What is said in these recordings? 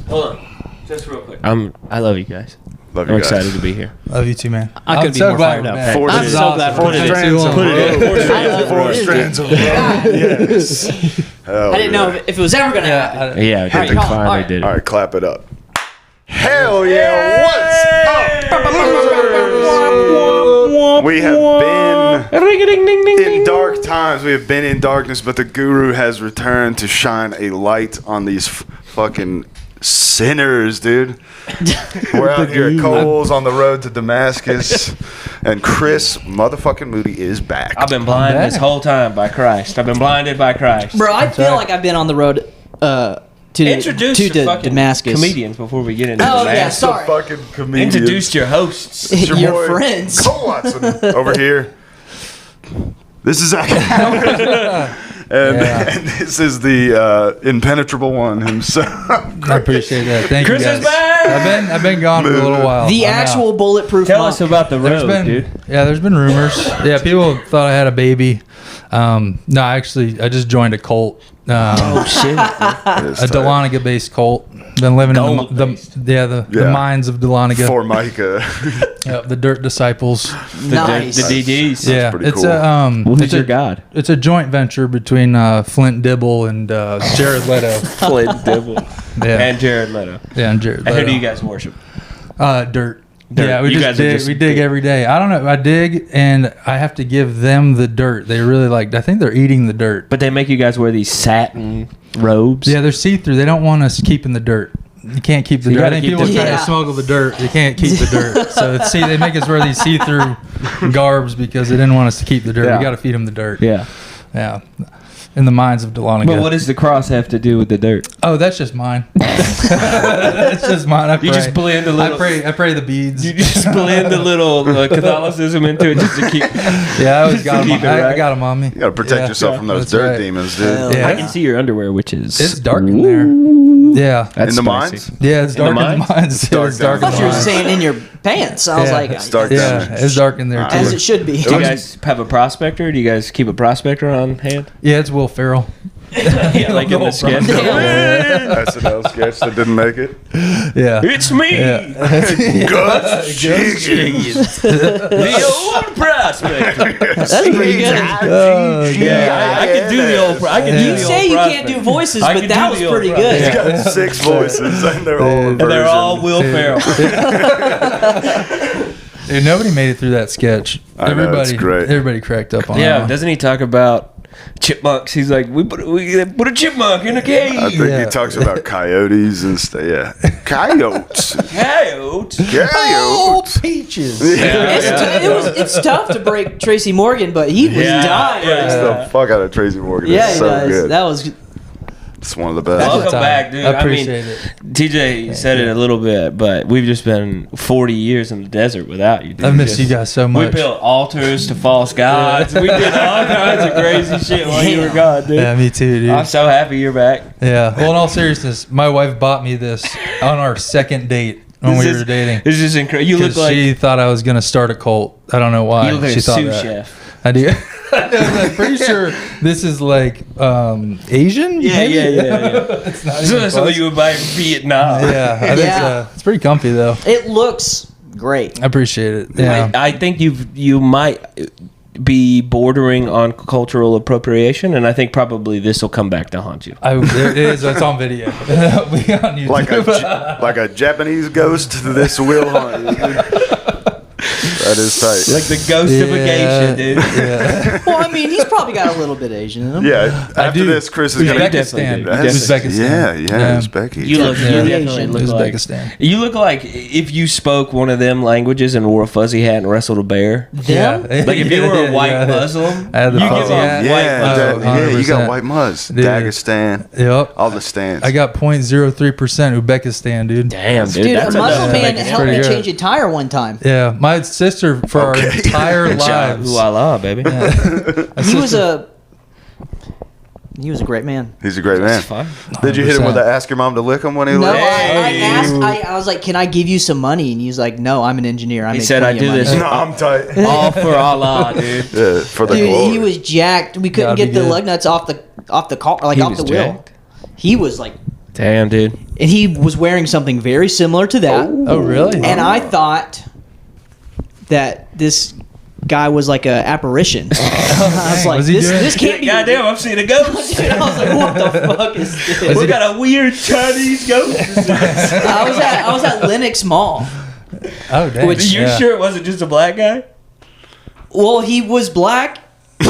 Hold on. Just real quick. I love you guys. Love you I'm guys. excited to be here. Love you too, man. I couldn't be more fired up. I'm so glad Four strands of rope. Four strands of rope. Yes. I didn't know if it was ever going to happen. Yeah, I think finally did it. All right, clap it up. Hell yeah! What's up? We have been in dark times. We have been in darkness, but the Guru has returned to shine a light on these fucking sinners, dude. We're out here at Coles on the road to Damascus, and Chris motherfucking Moody is back. I've been blind this whole time by Christ. I've been blinded by Christ. Bro, I feel like I've been on the road to Damascus. Comedians before we get into Oh, Damascus. yeah, sorry. Fucking comedians. Introduce your hosts. It's Your boy, friends. Cole Watson over here. This is Zach Howard. And this is the impenetrable one himself. I appreciate that. Thank Chris you guys. is back! I've been gone for a little while. The I'm actual out. bulletproof Tell monk. us about the road, dude. There's been rumors. Yeah, people thought I had a baby. No, actually, I just joined a cult. Oh, shit. A Dahlonega-based cult. Been living in the mines of Dahlonega. Formica. The Dirt Disciples. Nice. The DDs. Yeah, pretty it's cool. Who's your god? It's a joint venture between Flint Dibble and Jared Leto. Flint Dibble. Yeah, And Jared Leto. yeah, and Jared And Leto. who do you guys worship? Dirt. Yeah, we You just guys are dig. just We dig every day. I don't know. I dig, and I have to give them the dirt. They really like. I think they're eating the dirt. But they make you guys wear these satin robes. Yeah, they're see-through. They don't want us keeping the dirt. You can't keep the You dirt. I gotta think keep people the try dirt. to smuggle the dirt. They can't keep the dirt. So they make us wear these see-through garbs because they didn't want us to keep the dirt. Yeah. We got to feed them the dirt. Yeah. Yeah. In the mines of Dahlonega. But what does the cross have to do with the dirt? Oh, that's just mine. That's just mine. I pray. You just blend a little. I pray the beads. You just blend a little Catholicism into it just to keep. Yeah, I always got them. keep it I right. got them on me. You gotta protect yourself from those that's dirt right. demons, dude. Yeah. I can see your underwear, which is. It's dark in there. Yeah. That's In the spicy. mines? Yeah, it's dark in the mines? mines. It's dark dark down in I thought the you were mines. saying in your pants. I was Yeah. like, It's dark Yeah, down there. it's dark in there too. as it should be. Do you guys have a prospector? Do you guys keep a prospector on hand? Yeah, it's Will Ferrell. Yeah, like in the sketch. SNL sketch that didn't make it. Yeah. It's me, Good chicken. the old prospector. That's pretty good. Yeah, I can do the old. I can do You the say old you prospector. can't do voices, I but can that do was the old pretty prospector. good. He's got 6 voices, and they're all a And they're all version. Will Ferrell. Dude, nobody made it through that sketch. I know, it's great. Everybody cracked up on Yeah, that. doesn't he talk about chipmunks? He's like, we put a chipmunk in a cage. I think he talks about coyotes and stuff. Yeah. Coyotes. Coyotes. Coyotes. peaches. It's tough to break Tracy Morgan, but he was dying. Breaks the fuck out of Tracy Morgan. Yeah, It's he so does. good. That was It's one of the best. Welcome time. back, dude. I I mean, appreciate it. TJ said it a little bit, but we've just been 40 years in the desert without you, dude. I've missed you guys so We much. built altars to false gods. We did all kinds of crazy shit while you were gone, dude. Yeah, me too, dude. I'm so happy you're back. Yeah. Well, in all seriousness, my wife bought me this on our second date when we were dating. This is incredible. You look 'Cause like she thought I was gonna start a cult. I don't know why. you look like she a thought sous that. chef. I do. I'm pretty sure this is like Asian. Yeah, maybe? yeah. It's not So even that's something close. you would buy in Vietnam. Yeah, I think Yeah. so. It's pretty comfy though. it looks great. I appreciate it. Yeah. I think you might be bordering on cultural appropriation, and I think probably this will come back to haunt you. There it is. It's on video. We on YouTube. Like a Japanese ghost, this will haunt you. That is tight. Like the ghost of a geisha, dude. Yeah. Well, I mean, he's probably got a little bit Asian in him. Yeah, after do. this, Chris is going to Uzbekistan. That's- Uzbekistan. Yeah, Uzbeki. You look. Yeah. You definitely look like. Uzbekistan. You look like if you spoke one of them languages and wore a fuzzy hat and wrestled a bear. Them? Like if you were a white Yeah. Muslim, I had the you give fuzzy off hat. white Yeah, Muslim. yeah, you got 100%. white muzz. Dude. Dagestan. Yep. All the stands. I got 0.03% Uzbekistan, dude. Damn, dude. Dude, That's a Muslim enough to man make it helped me pretty good. change a tire one time. Yeah, my sister for our Okay. entire Good job. lives. Ooh, Allah, baby. He was a great man. He's a great man. That's fine. Did you hit him with 100%. the ask your mom to lick him when he No, left? I asked. I was like, "Can I give you some money?" And he was like, "No, I'm an engineer. I He make said, plenty "I do of money." this No, I'm tight. all for Allah, dude." Yeah, for the Dude, glory. he was jacked. We couldn't Gotta get be the good. lug nuts off the car, like He off was the wheel. jacked? He was like, Damn, dude. and he was wearing something very similar to that. Oh, really? And I thought that this guy was like a apparition. I was like, Was he doing- this can't be. Goddamn, I've seen a ghost. Dude, I was like, what the fuck is this? We got a weird Chinese ghost. I was at Lenox Mall. Oh, dang. Which you sure it wasn't just a black guy? Well, he was black,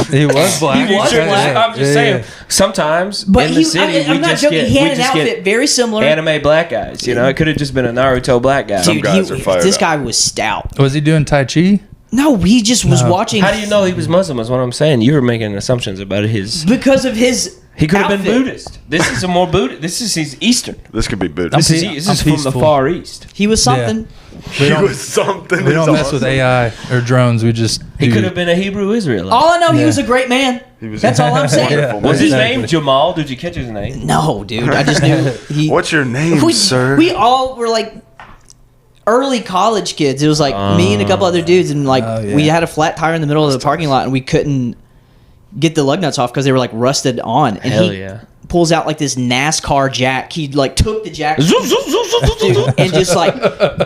He was black. He was Sure, black. I'm just saying. Sometimes but in the city, I'm we not just joking. get He we had an just outfit get very similar. anime black guys. You know, it could have just been a Naruto black guy. Dude, guys are fired this up. guy was stout. Was he doing Tai Chi? No, he just was watching. How do you know he was Muslim? Is what I'm saying. You were making assumptions about his. Because of his. He could have been outfit. Buddhist. This is a more Buddhist. He's Eastern. This could be Buddhist. This is from the peaceful. Far East. He was something. We He don't, was something. we don't It's mess with awesome. AI or drones. We just He do- could have been a Hebrew Israelite. All I know, he Yeah. was a great man. was That's all I'm saying. wonderful, Was man. his Exactly. name Jamal? Did you catch his name? No, dude. I just knew he. What's your name, sir? We all were like early college kids. It was like me and a couple other dudes, and like Oh, yeah. we had a flat tire in the middle of the parking lot, and we couldn't get the lug nuts off because they were like rusted on. And Hell he yeah. pulls out like this NASCAR jack. He like took the jack Zoom, zoom, zoom, zoom, zoom, zoom, zoom. and just like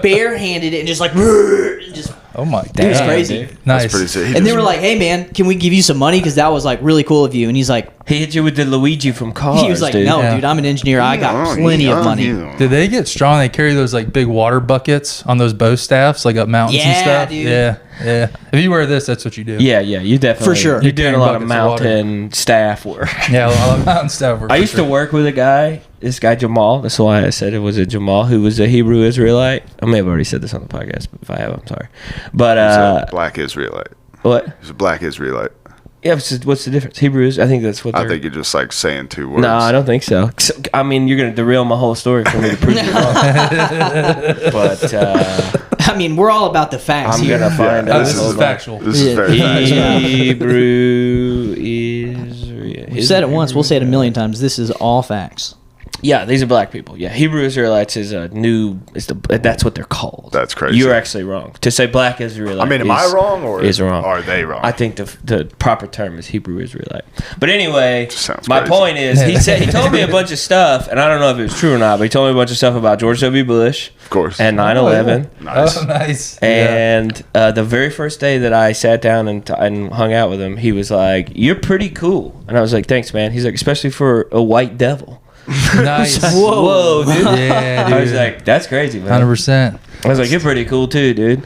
barehanded it and just like and just. Oh my It was god. crazy. dude. Nice. That's pretty sick. He And they just- were like, "Hey man, can we give you some money? Because that was like really cool of you." And he's like, He hit you with the Luigi from Cars. he was like, dude. "No, Yeah. dude, I'm an engineer. I got Oh, plenty yeah, of money." yeah. Did they get strong? They carry those like big water buckets on those bow staffs, like up mountains and Yeah, stuff. dude. Yeah, yeah. If you wear this, that's what you do. Yeah, you definitely. For sure. You're doing a lot of Buckets of water. mountain staff work. Yeah, a lot of mountain stuff. I used to work with a guy, this guy Jamal. That's why I said it was a Jamal, who was a Hebrew Israelite. I may have already said this on the podcast, but if I have, I'm sorry. But He's a black Israelite. what? He's a black Israelite. Yeah, what's the difference? Hebrew is. I think that's what. I they're... think you're just like saying two words. No, I don't think so. I mean, you're gonna derail my whole story for me to prove you wrong. But I mean, we're all about the facts I'm here. gonna find Oh, out. this is Hold on. factual. This is Yeah. very factual. Hebrew Israel. We've said it once. We'll say it a million times. This is all facts. Yeah, these are black people. Yeah, Hebrew Israelites is a new. That's what they're called. That's crazy. You're actually wrong to say black Israelite. I mean, am I wrong or is wrong? are they wrong? I think the proper term is Hebrew Israelite. But anyway, Sounds my crazy. point is, he told me a bunch of stuff, and I don't know if it was true or not, but he told me a bunch of stuff about George W. Bush Of course. and 9/11. Nice. Oh, nice. And the very first day that I sat down and hung out with him, he was like, "You're pretty cool," and I was like, "Thanks, man." He's like, "Especially for a white devil." Nice. Whoa, dude. Yeah, dude. I was like, "That's crazy, man." 100%. I was like, "You're pretty cool too, dude."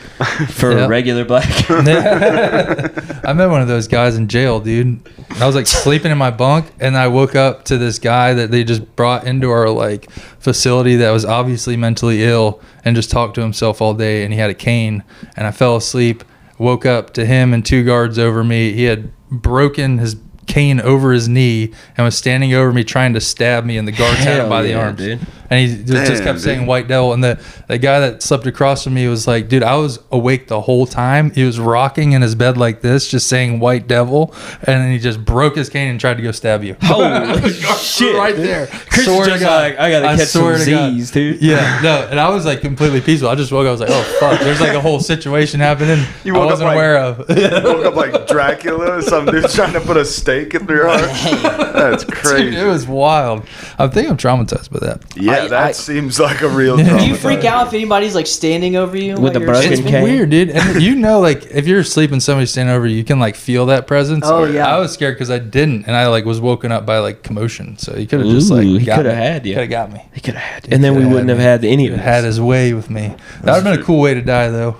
For Yep. a regular black. I met one of those guys in jail, dude. I was like sleeping in my bunk, and I woke up to this guy that they just brought into our like facility that was obviously mentally ill and just talked to himself all day, and he had a cane. And I fell asleep, woke up to him and two guards over me. He had broken his cane over his knee and was standing over me trying to stab me, and the guards had him Hell by the yeah, arms. dude. And he just Damn, kept saying dude. white devil. And the guy that slept across from me was like, dude, I was awake the whole time. He was rocking in his bed like this, just saying white devil. And then he just broke his cane and tried to go stab you. Holy shit! Right dude. there. Chris Swear is to just God. like, I gotta I catch some swear to God. Z's, dude. Yeah, no, and I was like completely peaceful. I just woke up, I was like, oh fuck, there's like a whole situation happening You I woke up wasn't like- aware of. Woke up like Dracula or some dude trying to put a stake in your heart. That's crazy. Dude, it was wild. I think I'm traumatized by that. Yeah, that seems like a real Do trauma. Do you freak out if anybody's like standing over you With while a you're broken sleeping? cane? Weird, dude. And you know, like if you're asleep and somebody's standing over you, you can like feel that presence. Oh, yeah. I was scared because I didn't, and I like was woken up by like commotion. So he could have just Ooh, like he got coulda me. had you. Could have got me. He could have had, and then we coulda wouldn't had have me. had any of it. Had his way with me. That would have been a cool way to die, though.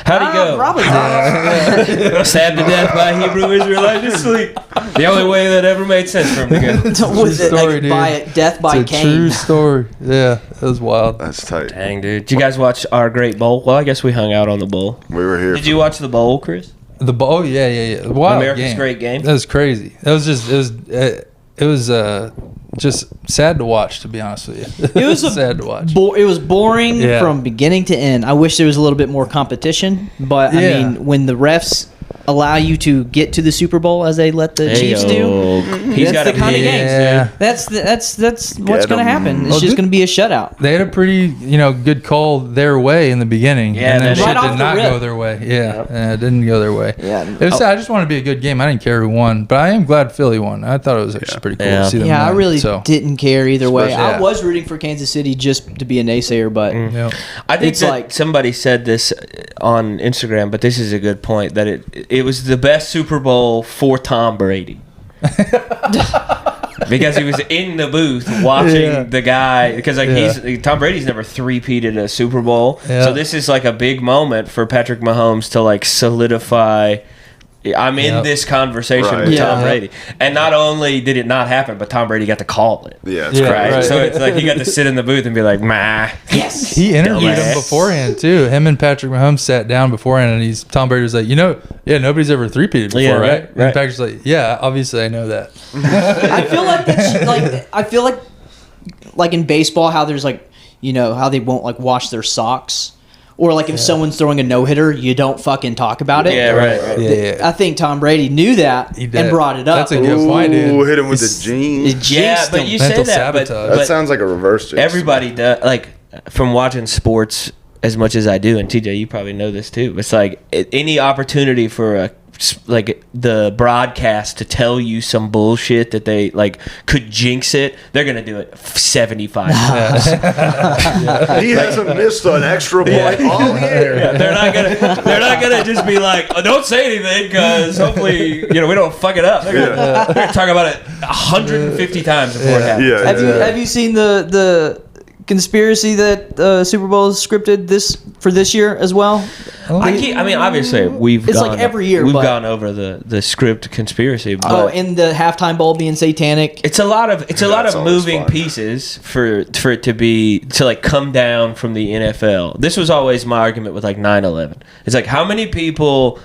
How'd he go? Probably not. Stabbed to death by a Hebrew Israelite to sleep. The only way that ever made sense for him to go. Was it story, like dude. by death by It's a cane? true story. Yeah, it was wild. That's tight. Dang, dude. Did you guys watch our great bowl? Well, I guess we hung out on the bowl. We were here. Did you watch the bowl, Chris? The ball, yeah. Wild America's game. great game? That was crazy. That was just it was just sad to watch, to be honest with you. It was sad to watch. It was boring Yeah. from beginning to end. I wish there was a little bit more competition, but Yeah. I mean, when the refs allow you to get to the Super Bowl as they let the Chiefs do. He's got That's the kind of game. Yeah. That's what's going to happen. It's Well, just going to be a shutout. They had a pretty, good call their way in the beginning. Yeah, and then that shit Right off did the not rip. go their way. Yeah, it didn't go their way. Yeah. I just wanted to be a good game. I didn't care who won, but I am glad Philly won. I thought it was actually pretty cool Yeah. to see them Yeah, I win, really so. didn't care either way. Especially- I yeah. was rooting for Kansas City just to be a naysayer, but Yeah. I think It's that like- somebody said this on Instagram, but this is a good point, that it was the best Super Bowl for Tom Brady. Because he was in the booth watching the guy, because Tom Brady's never three-peated a Super Bowl. Yeah. So this is like a big moment for Patrick Mahomes to like solidify, I'm in Yep. this conversation Right. with Yeah. Tom Brady. And not only did it not happen, but Tom Brady got to call it. Yeah, it's Yeah, crazy. Right? right. So it's like he got to sit in the booth and be like, "Mah." yes. He interviewed Dumbass. him beforehand too. Him and Patrick Mahomes sat down beforehand, and Tom Brady was like, nobody's ever three-peated before, Yeah, right? right. And Patrick's like, yeah, obviously I know that. I feel like like in baseball, how there's like, how they won't like wash their socks, or like if someone's throwing a no hitter, you don't fucking talk about it. Yeah, right. Yeah. I think Tom Brady knew that He did. and brought it up. That's a good point, dude. Ooh, hit him with He's- the jeans. It jinxed Yeah, but him. you say Mental that, but, sabotage. That sounds like a reverse jinx. everybody does, like, from watching sports as much as I do, and TJ, you probably know this too. It's like any opportunity for the broadcast to tell you some bullshit that they like could jinx it, they're gonna do it 75 times. He hasn't missed an extra point all year. Yeah, they're not gonna just be like, oh, don't say anything because hopefully we don't fuck it up. They're gonna talk about it 150 times before it happens. Yeah, Have you seen the conspiracy that Super Bowl is scripted for this year as well? Obviously we've It's gone, like every year, we've but- gone over the script conspiracy. But Oh, and the halftime bowl being satanic. it's a lot of That's always moving fun. pieces for it to like come down from the NFL. This was always my argument with like 9/11. It's like, how many people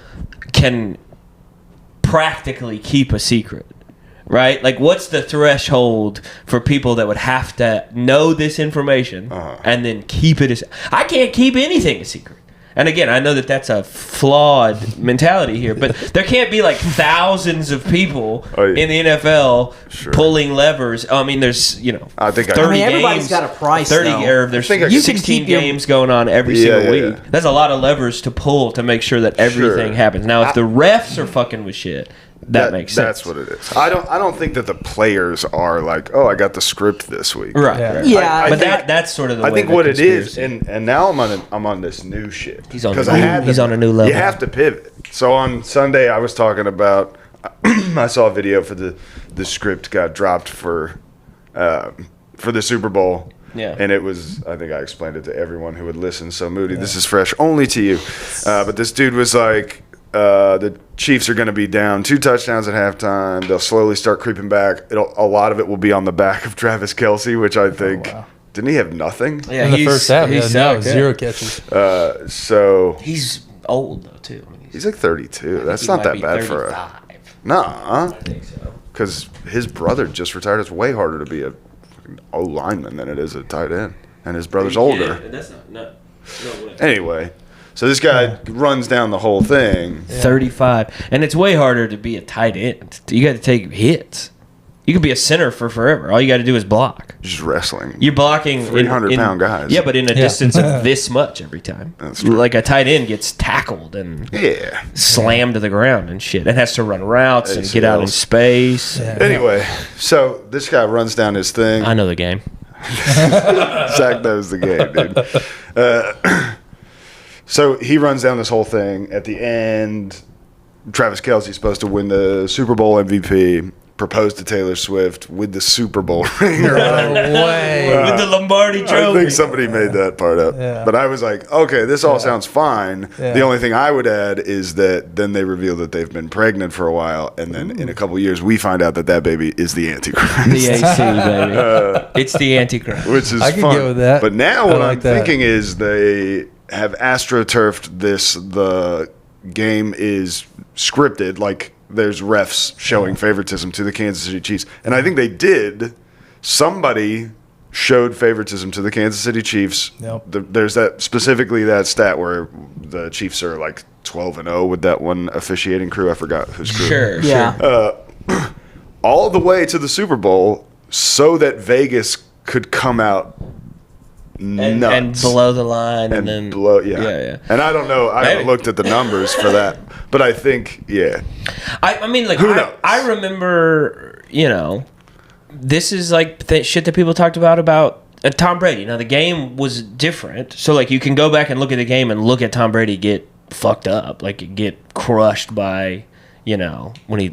can practically keep a secret? Right? Like, what's the threshold for people that would have to know this information and then keep it I can't keep anything a secret. And again, I know that that's a flawed mentality here, but there can't be like thousands of people in the NFL pulling levers. I mean, there's, I think 30 everybody's games, got a price. 30 though. or there's think I can 16 keep your- games going on every single week. yeah. That's a lot of levers to pull to make sure that everything Sure. happens. Now, if the refs are fucking with shit, that makes sense. That's what it is. I don't think that the players are like, oh, I got the script this week. Right. Yeah. right. Yeah, I But think- that's sort of the I way think the what it is, conspiracy- and now I'm on this new shit. He's on 'Cause a I new- had he's to- on a new level. You have to pivot. So on Sunday, I was talking about. I saw a video for the script got dropped for the Super Bowl. Yeah. And it was, I think I explained it to everyone who would listen. So Moody, this is fresh only to you. But this dude was like, the Chiefs are going to be down 2 touchdowns at halftime. They'll slowly start creeping back. A lot of it will be on the back of Travis Kelce, which I think didn't he have nothing? Yeah, in the he's- first half, he no, sucked, yeah. 0 catches. So He's old though too. I mean, he's like 32. That's he not might that be bad for a 35. nah. I think so. Because his brother just retired. It's way harder to be a fucking O lineman than it is a tight end, and his brother's older. Yeah, that's not no way. Anyway, so this guy runs down the whole thing. 35, and it's way harder to be a tight end. You got to take hits. You could be a center for forever. All you got to do is block. Just wrestling. You're blocking 300-pound guys. Yeah, but in a distance of this much every time. That's true. Like a tight end gets tackled and Yeah. slammed to the ground and shit. It has to run routes and get out in ACLs. space. Anyway, so this guy runs down his thing. I know the game. Zach knows the game, dude. So he runs down this whole thing. At the end, Travis Kelce's supposed to win the Super Bowl MVP. Proposed to Taylor Swift with the Super Bowl ring. Or whatever. No way. With the Lombardi I trophy. think somebody made that part up. Yeah. But I was like, okay, this all sounds fine. Yeah. The only thing I would add is that then they reveal that they've been pregnant for a while. And then in a couple years, we find out that that baby is the Antichrist. The AC, baby. It's the Antichrist. Which is I can fun. go with that. But now I what like I'm that. thinking is they have astroturfed this. The game is scripted, like there's refs showing favoritism to the Kansas City Chiefs. And I think they did. Somebody showed favoritism to the Kansas City Chiefs. Yep. There's that stat where the Chiefs are like 12-0 with that one officiating crew. I forgot whose crew. Sure. Yeah. All the way to the Super Bowl so that Vegas could come out nuts. And below the line. And then. Yeah. And I don't know. I haven't looked at the numbers for that. But I think, yeah. I mean, like, Who knows? I remember, this is like shit that people talked about Tom Brady. Now, the game was different. So, like, you can go back and look at the game and look at Tom Brady get fucked up. Like, get crushed by, when he,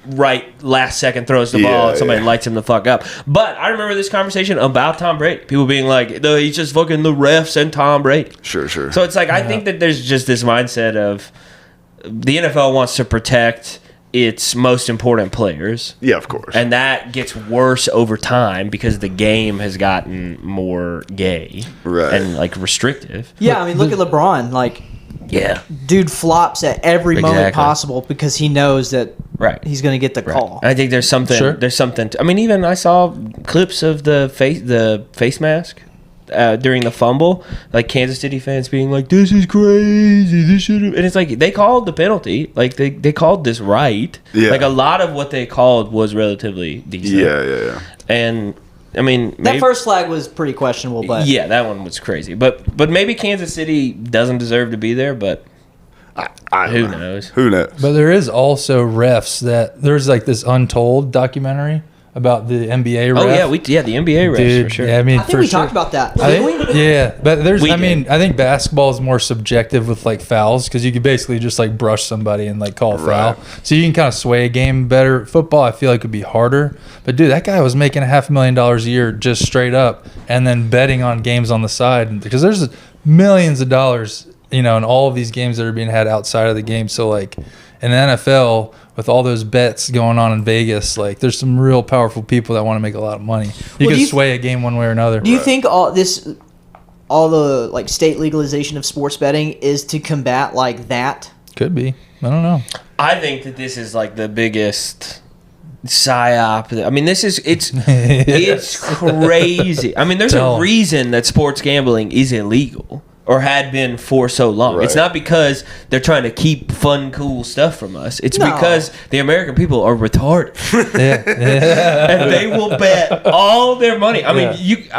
right last second throws the ball and somebody lights him the fuck up. But I remember this conversation about Tom Brady. People being like, no, he's just fucking the refs and Tom Brady. Sure. So it's like, I think that there's just this mindset of the NFL wants to protect its most important players. Yeah, of course. And that gets worse over time because the game has gotten more gay and like restrictive. Yeah, I mean, look at LeBron. Like, dude flops at every moment possible because he knows that he's going to get the call. I think there's something. Sure. There's something. I mean, even I saw clips of the face mask during the fumble, like Kansas City fans being like, "This is crazy. This should," and it's like they called the penalty. Like they called this right. Yeah. Like a lot of what they called was relatively decent. Yeah. And I mean, That first flag was pretty questionable, but yeah, that one was crazy. But maybe Kansas City doesn't deserve to be there. But who knows? Who knows? But there is also refs that there's like this Untold documentary about the NBA refs. Oh yeah, the NBA refs Dude, for sure. Yeah, I mean, I think we talked about that. But there's, We I mean, did. I think basketball is more subjective with like fouls because you could basically just like brush somebody and like call a foul. So you can kind of sway a game better. Football, I feel like would be harder. But dude, that guy was making $500,000 a year just straight up, and then betting on games on the side because there's millions of dollars, in all of these games that are being had outside of the game. So like in the NFL, with all those bets going on in Vegas, like there's some real powerful people that want to make a lot of money. You can sway a game one way or another. Do you think all the like state legalization of sports betting is to combat like that? Could be. I don't know. I think that this is like the biggest psyop. I mean, it's crazy. I mean, there's a reason that sports gambling is illegal or had been for so long. It's not because they're trying to keep fun, cool stuff from us. It's because the American people are retarded. And they will bet all their money. I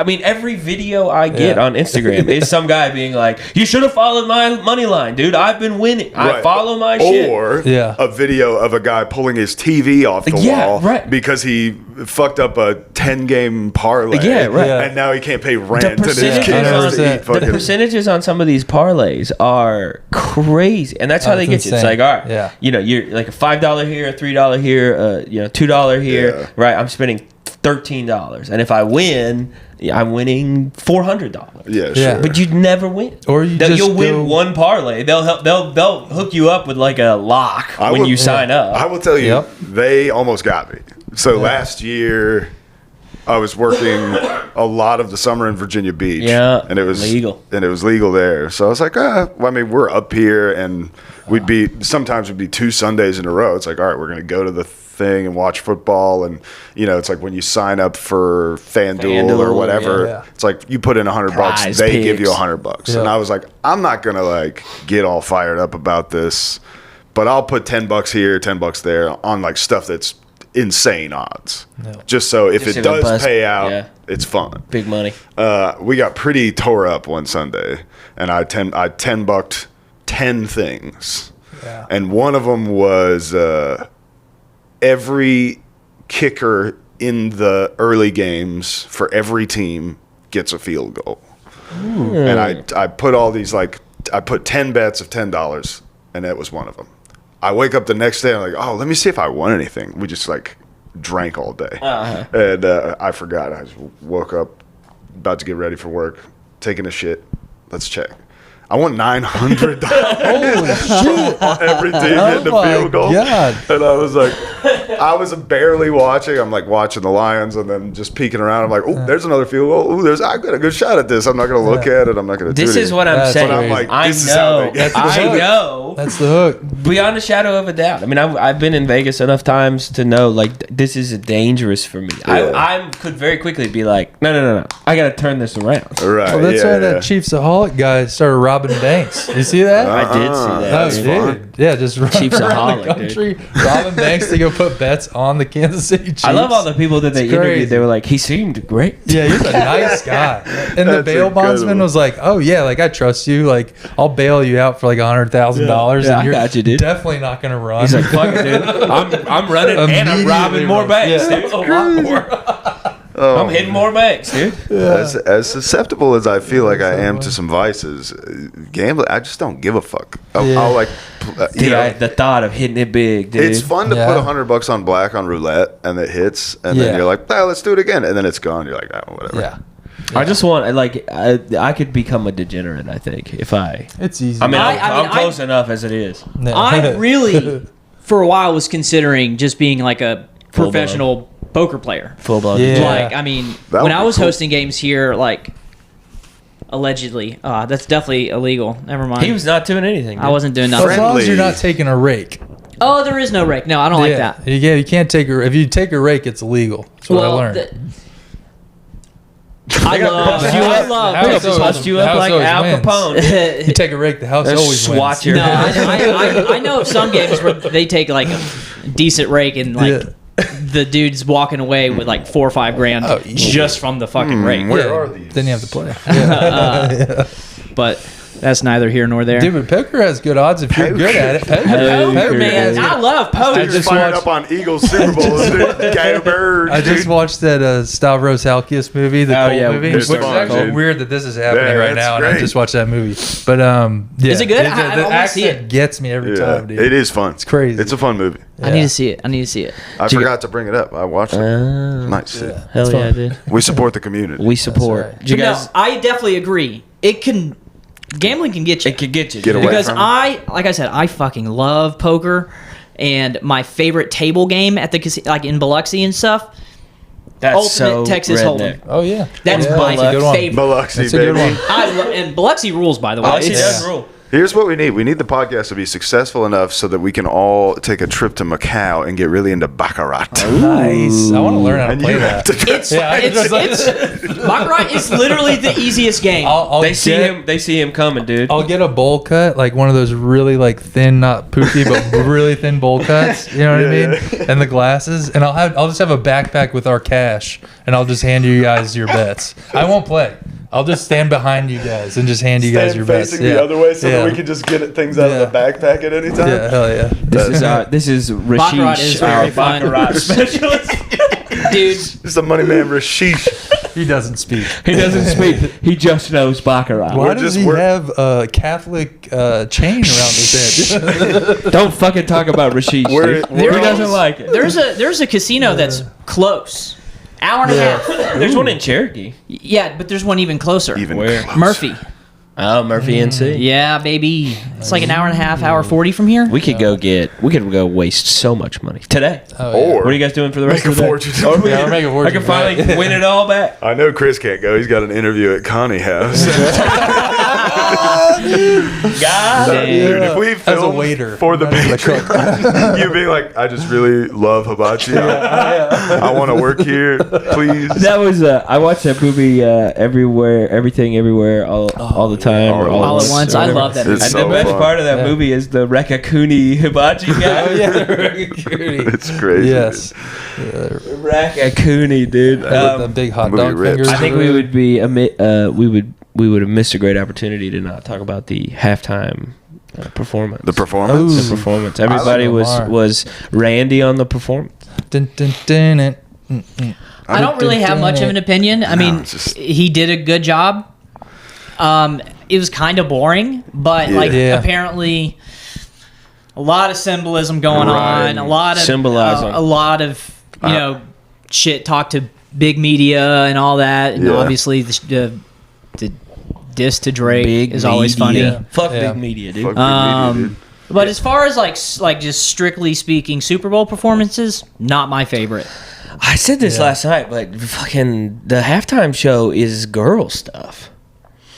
mean, every video I get on Instagram is some guy being like, "You should have followed my money line, dude. I've been winning. I follow my shit." Or a video of a guy pulling his TV off the wall because he fucked up a 10-game parlay. And now he can't pay rent and his kids have to eat fucking... The percentages on some of these parlays are crazy, and that's how they get you. It's like, all right, you're like a $5 here, a $3 here, $2 here, right? I'm spending $13, and if I win, I'm winning $400. Yeah, sure. But you'd never win, or you'll win one parlay. They'll hook you up with like a lock when you sign up. I will tell you, they almost got me. So last year, I was working a lot of the summer in Virginia Beach. And it was legal. And it was legal there. So I was like, we're up here, and sometimes we'd be 2 Sundays in a row. It's like, all right, we're going to go to the thing and watch football. And, it's like when you sign up for FanDuel or whatever, it's like you put in $100, they give you $100. And I was like, I'm not going to like get all fired up about this, but I'll put $10 here, $10 there on like stuff that's insane odds, just so if it does pay out, it's fun. Big money. We got pretty tore up one Sunday, and I 10-bucked 10 things, and one of them was every kicker in the early games for every team gets a field goal. And I put all these I put 10 bets of $10, and that was one of them. I wake up the next day and I'm like, let me see if I won anything. We just like drank all day. And I forgot. I just woke up about to get ready for work, taking a shit. Let's check. I won $900 Holy shit. on every team hitting the field goal. God. And I was like, I was barely watching. I'm like watching the Lions and then just peeking around. I'm like, oh, there's another field goal. Oh, I got a good shot at this. I'm not going to look at it. I'm not going to do it. This is what I'm That's saying. But I'm like, I this is how know. they get I know. That's the hook. Beyond a shadow of a doubt. I mean, I've been in Vegas enough times to know, like, this is dangerous for me. Yeah. I could very quickly be like, no. I got to turn this around. Right. Well, that's why that Chiefsaholic guy started robbing banks. You see that? I did see that. That's dude. fun. Yeah, just running around the Chiefsaholic, country, robbing banks to go put bets on the Kansas City Chiefs. I love all the people that they It's interviewed. crazy. They were like, he seemed great. Yeah, he's a nice guy. And the That's bail bondsman incredible. was like, "Oh yeah, like I trust you. Like I'll bail you out for like $100,000, Yeah, I and you're got you, dude." definitely not gonna run." He's like, fuck it, dude. I'm running and I'm robbing more banks, Yeah, dude. a lot more. Oh, I'm hitting more banks, dude. As susceptible as I feel like I am to some vices, gambling, I just don't give a fuck. I'll like, you know, The thought of hitting it big, dude. it's fun to Yeah. put $100 on black on roulette and it hits, and then Yeah. you're like, let's do it again, and then it's gone. You're like, oh, whatever. Yeah, I just want, like, I could become a degenerate, I think, if I. it's easy. I mean, I I'm mean, close enough as it is. Yeah. I really, for a while, was considering just being like a Full-blown. professional poker player. Full blown. Yeah. Like, I mean, That when would I be was cool. hosting games here, like, allegedly, that's definitely illegal. Never mind. He was not doing anything. I wasn't doing as nothing. long as you're friendly. not taking a rake. Oh, there is no rake. No, I don't like that. You can't take a. If you take a rake, it's illegal. That's what I learned. I love. I love. House He always- bust you the up house like always Al wins. Capone. You take a rake, the house Just always swat wins. your No, I know of some games where they take like a decent rake and like the dude's walking away with like $4 or $5 grand Oh, easy. just from the fucking rake. Where Yeah, are these? Then you have to play. But that's neither here nor there. Dude, but poker has good odds if you're good at it. Poker, Poker, man, has- I love I poker. just Fired watched- up on Eagles Super Bowl, dude. Go Birds, I just dude. watched that Stavros Halkias movie, the Oh, Cult yeah, movie, it's which is fun, actually dude. weird that this is happening Yeah, right that's now, and I great. just watched that movie. But yeah, Is it good? The I wanna accent see it. gets me every Yeah, time, dude. it is fun. It's crazy. It's a fun movie. I need to see it. I need to see it. I you forgot to bring it up. I watched it. Nice. Hell yeah, dude. We support the community. We support. right. Did you But guys? no, I definitely agree. Gambling can get you. It could get you. Get dude. away. Because from like I said, I fucking love poker, and my favorite table game at the like in Biloxi and stuff. That's Ultimate so Texas redneck. Hold'em. Oh yeah, That's yeah, my that's a good one. favorite. Biloxi, That's a good baby. one. And Biloxi rules, by the way. Oh, she It's- does rule. Here's what we need. We need the podcast to be successful enough so that we can all take a trip to Macau and get really into Baccarat. Nice. I want to learn how to And play you have that. to try. It's Baccarat is literally the easiest game. I'll They see get- him. They see him coming, dude. I'll get a bowl cut, like one of those really like thin, not poofy, but really thin bowl cuts. You know what I mean? Yeah. And the glasses, and I'll just have a backpack with our cash, and I'll just hand you guys your bets. I won't play. I'll just stand behind you guys and just hand you guys your bets. facing the other way so that we can just get things out Yeah. of the backpack at any time. Yeah, hell yeah. This is Baccarat is Rashish, very our fun. Baccarat specialist. Dude, This is the money man Rashish. He doesn't speak. He doesn't speak. He just knows Baccarat. Why We're does just- he we're- have a Catholic chain around his head? Don't fucking talk about Rashish. We're- dude. we're He doesn't all- like it. there's a casino that's close. Hour and a half. There's one in Cherokee. Yeah, but there's one even closer. Even Where? closer. Murphy. Oh, Murphy NC. Yeah, baby. It's like an hour and a half, hour 40 from here. We could go waste so much money today. Oh, Or What are you guys doing for the rest make a of the day? fortune. Yeah, we'll make a I fortune. can finally win it all back. I know Chris can't go. He's got an interview at Connie House. God. Dude, if we As a filmed waiter, for the not even a cook. Patreon, you'd be like, I just really love hibachi. I want to work here, please. That was I watched that movie everywhere, everything, everywhere, all the time, or All at once. I love that And It's movie. so the best fun. part of that Yeah. movie is the Rakakuni hibachi guy. Oh yeah, Cutie. It's crazy. Yes. Rakakuni, dude. With the big hot movie dog rips. fingers. I think we would be we would have missed a great opportunity to not talk about the halftime performance. The performance. The performance. Everybody Lamar. was randy on the performance. Dun, dun, dun, dun. I don't really have much of an opinion. I mean, it's just- he did a good job. It was kind of boring, but like Yeah. apparently a lot of symbolism going Right. on, a lot of Symbolizing. a lot of shit talk to big media and all that, and Yeah. obviously the diss to Drake Big is always media. funny. Fuck Yeah. big media, dude. Fuck big media, dude. But as far as like just strictly speaking, Super Bowl performances, not my favorite. I said this last night, but fucking the halftime show is girl stuff.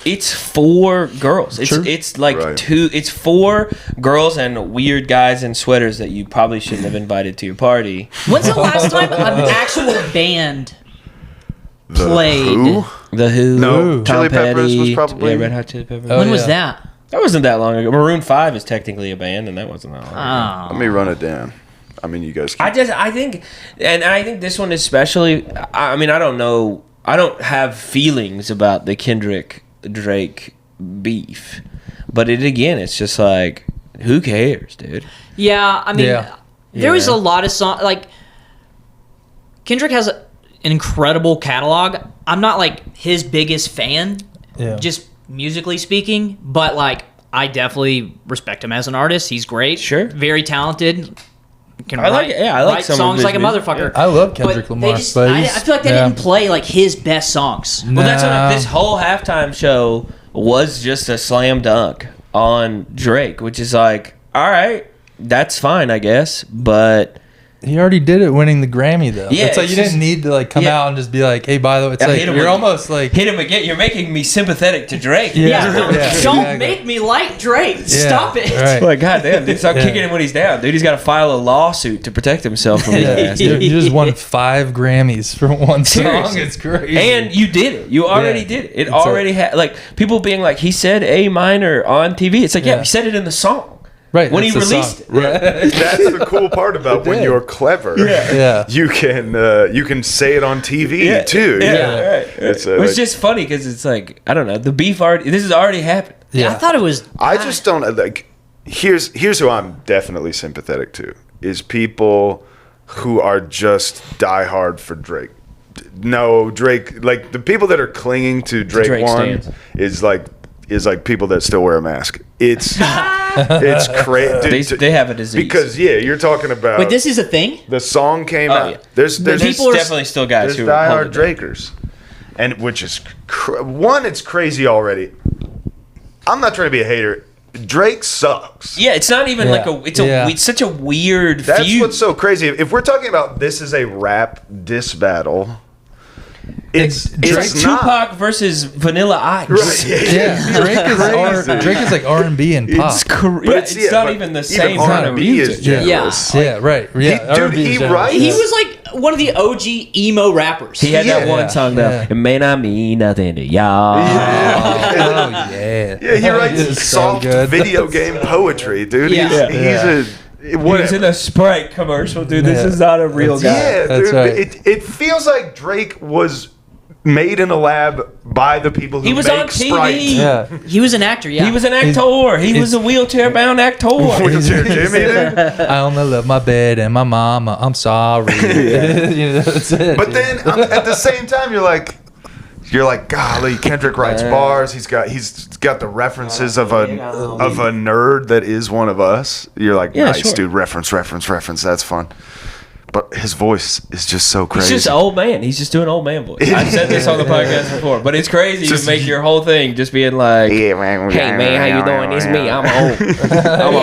It's 4 girls. It's like it's 4 girls and weird guys in sweaters that you probably shouldn't have invited to your party. When's the last time an actual band played? The Who? No, Tom Chili Peppers Petty, was probably. Red Hot Chili Peppers. When was that? That wasn't that long ago. Maroon 5 is technically a band, and that wasn't that long ago. Let me run it down. I mean, you guys. I think this one especially. I mean, I don't know. I don't have feelings about the Kendrick Drake beef, but it's just like, who cares, dude? Yeah, I mean, there was a lot of songs. Like, Kendrick has an incredible catalog. I'm not like his biggest fan, just musically speaking, but like I definitely respect him as an artist. He's great, very talented. I like some songs like a motherfucker. I love Kendrick Lamar, I feel like they didn't play like his best songs. Well, that's what this whole halftime show was, just a slam dunk on Drake, which is like, all right, that's fine, I guess, but he already did it, winning the Grammy though. Yeah, it's like you didn't need to like come out and just be like, hey, by the way, it's like you're almost like hit him again. You're making me sympathetic to Drake. Don't make me like Drake. Stop it. Right. Like, goddamn, dude, stop kicking him when he's down, dude. He's got to file a lawsuit to protect himself from his ass. You just won 5 Grammys for one song. It's crazy. And you did it. You already did it. It already had, like, people being like, he said A minor on TV. It's like, he said it in the song. Right, when he released it. Right. That's the cool part about when you're clever. You can say it on TV too. Right. It's just funny because it's like, I don't know, the beef this has already happened. I thought it was. I just don't like. Here's who I'm definitely sympathetic to is people who are just diehard for Drake. No, Drake, like the people that are clinging to Drake one is like people that still wear a mask. It's crazy. They have a disease. Because you're talking about. Wait, this is a thing. The song came out. Yeah. There's people definitely still guys who are diehard Drakers, and which is it's crazy already. I'm not trying to be a hater. Drake sucks. Yeah, it's not even like it's such a weird. That's feud. What's so crazy. If we're talking about this is a rap diss battle. It's Tupac versus Vanilla Ice. Right. Drake is like R&B and pop. It's not even the same kind of music. Right. Dude, he was like one of the OG emo rappers. He had that one song though. It may not mean nothing to y'all. He writes soft video game poetry, dude. He was in a Sprite commercial, dude. This is not a real guy. Yeah, dude. Right. It feels like Drake was made in a lab by the people who was make on TV. Sprite. Yeah. He was an actor, He was an actor. He was a wheelchair-bound actor. Wheelchair Jimmy, dude. I only love my bed and my mama. I'm sorry. That's it. But then at the same time, you're like, golly, Kendrick writes bars. He's got the references of a nerd that is one of us. You're like, nice, dude. Reference. That's fun. But his voice is just so crazy. He's just an old man. He's just doing old man voice. I've said this on the podcast before, but it's crazy to make your whole thing just being like, hey man, how you doing? It's me. I'm old. I'm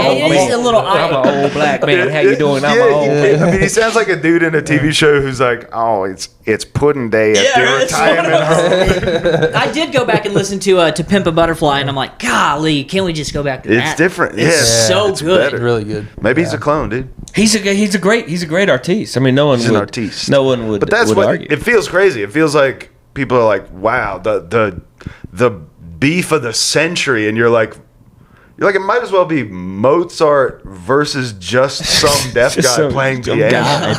an old black man. How you doing? I'm an old man. I mean, he sounds like a dude in a TV show who's like, oh, it's pudding day at the retirement home. I did go back and listen to Pimp a Butterfly, and I'm like, golly, can't we just go back to that? It's different. It's so good. Better. Really good. Maybe he's a clone, dude. He's a great artiste. I mean, no one would. But that's would what argue. It feels crazy. It feels like people are like, wow, the beef of the century, and you're like, it might as well be Mozart versus just some deaf guy playing piano.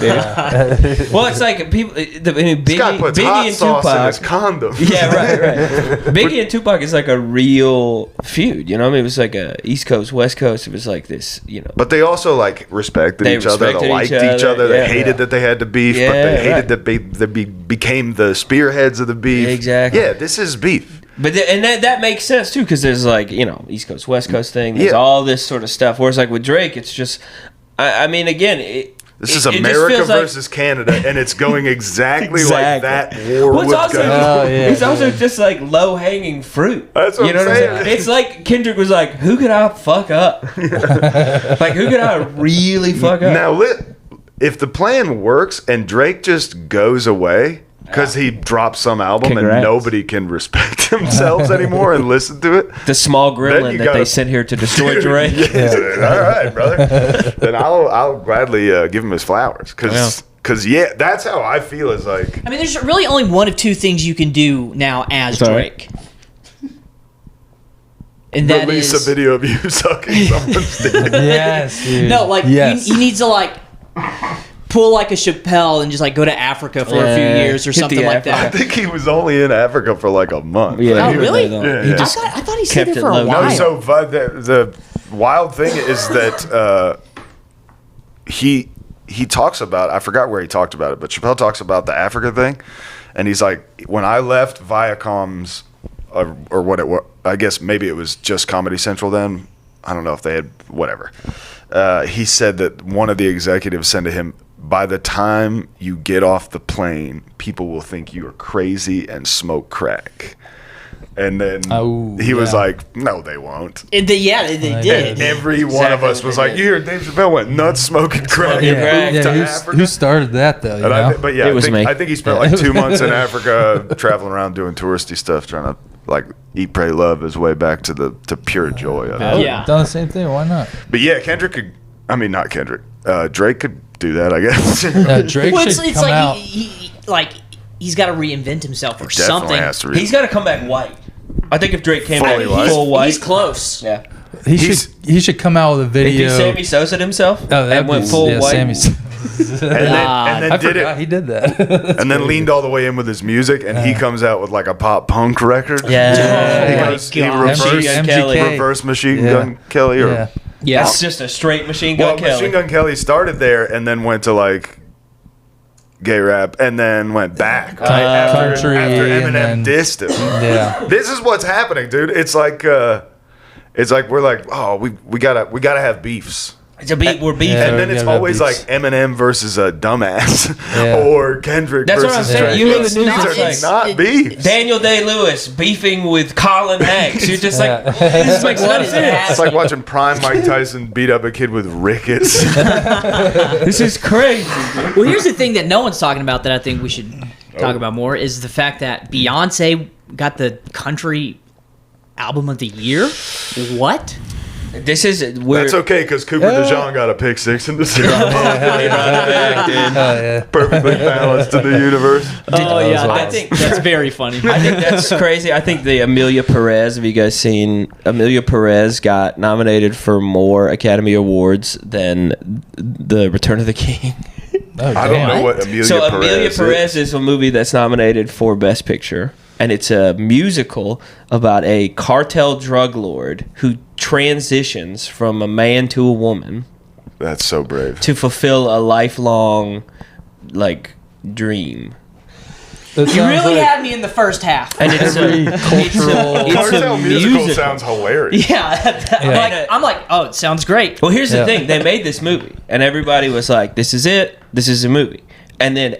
Well, it's like people. Biggie puts hot and sauce Tupac. in his condom. Yeah, right. Biggie and Tupac is like a real feud. You know, what I mean, it was like a East Coast, West Coast. It was like this. You know, but they also like respected each other. They liked each other. They hated that they had to beef, but they hated that they became the spearheads of the beef. Exactly. Yeah, this is beef. But that makes sense too, because there's like, you know, East Coast, West Coast thing. There's all this sort of stuff. Whereas like with Drake, it's just, I mean, again, This is It just America feels like- versus Canada, and it's going exactly like that Exactly. war Well, would it's also, go. it's also just like low hanging fruit. That's what you know I'm what saying. I'm saying? It's like Kendrick was like, "Who could I fuck up? Like, who could I really fuck up?" Now, if the plan works and Drake just goes away because he dropped some album Congrats. and nobody can respect themselves anymore and listen to it, The small Then gremlin you that gotta- they sent here to destroy Drake. All right, brother. Then I'll gladly give him his flowers because that's how I feel. Is like I mean, there's really only one of two things you can do now as Sorry. Drake. And that release is a video of you sucking someone's dick. Yes, dude. no, like yes. he needs to like pull like a Chappelle and just like go to Africa for a few Yeah. years or Hit the something like Africa. I that. think he was only in Africa for like a month. Yeah, Oh, he was really? there, though. Yeah, He yeah. just I thought he stayed kept there it for a low. while. No, so but the wild thing is that he talks about, I forgot where he talked about it, but Chappelle talks about the Africa thing, and he's like, when I left Viacom's or what it was, I guess maybe it was just Comedy Central then. I don't know if they had whatever. He said that one of the executives said to him, by the time you get off the plane, people will think you are crazy and smoke crack. And then he was yeah. like, no, they won't. They did. And every one of us was like, you hear Dave Chappelle went nuts smoking crack Smoking and crack. moved to Yeah, Africa. who started that though? You And know? but yeah, It was me. I think he spent like 2 months in Africa traveling around doing touristy stuff, trying to like eat, pray, love his way back to pure joy. Of it. Yeah. Done the same thing. Why not? But yeah, Kendrick could, I mean, not Kendrick, Drake could do that, I guess. Drake Well, should it's come like out. he's got to reinvent himself or Definitely something. has to read. He's got to come back white. I think if Drake came Fully back white. full white, He's close. Yeah. He should come out with a If he video. Sammy Sosa himself that'd and went be- full yeah, white. Sammy. and then I did forgot it. he did that. And then leaned all the way in with his music, and he comes out with like a pop punk record. Yeah. he Oh my goes, he God. reverse, Machine Gun Kelly. reverse Machine Yeah. Gun Kelly, or Yeah. Yeah. That's just a straight Machine Gun well, Kelly. Machine Gun Kelly started there and then went to like gay rap and then went back after Country, Eminem and then- dissed him. Yeah. This is what's happening, dude. It's like we're like, oh, we gotta have beefs. It's a beat. We're beefing. Yeah. And then it's we gotta have always beefs. like Eminem versus a dumbass, Yeah. or Kendrick That's what I'm versus saying. Drake. You hear the These news, are it's not like- beefs. Daniel Day-Lewis beefing with Colin Hanks. You're just like, this makes What no is sense. It's like watching prime Mike Tyson beat up a kid with rickets. This is crazy. Well, here's the thing that no one's talking about that I think we should talk about more is the fact that Beyonce got the country album of the year. What? This is we're That's okay because Cooper DeJean got a pick six in the Super Bowl. Yeah. Perfectly balanced in the universe. Oh yeah, wild. I think that's very funny. I think that's crazy. I think the Amelia Perez. Have you guys seen Amelia Perez got nominated for more Academy Awards than the Return of the King? Oh, I don't know What? what Amelia So Perez Amelia is. Perez is a movie that's nominated for Best Picture, and it's a musical about a cartel drug lord who transitions from a man to a woman That's so brave. to fulfill a lifelong dream. That You sounds really like had me in the first half. And it's Every cultural- it's Cartel a musical musical. sounds hilarious. Yeah, I'm like, oh, it sounds great. Well, here's the Yeah. thing: they made this movie, and everybody was like, "This is it. This is a movie." And then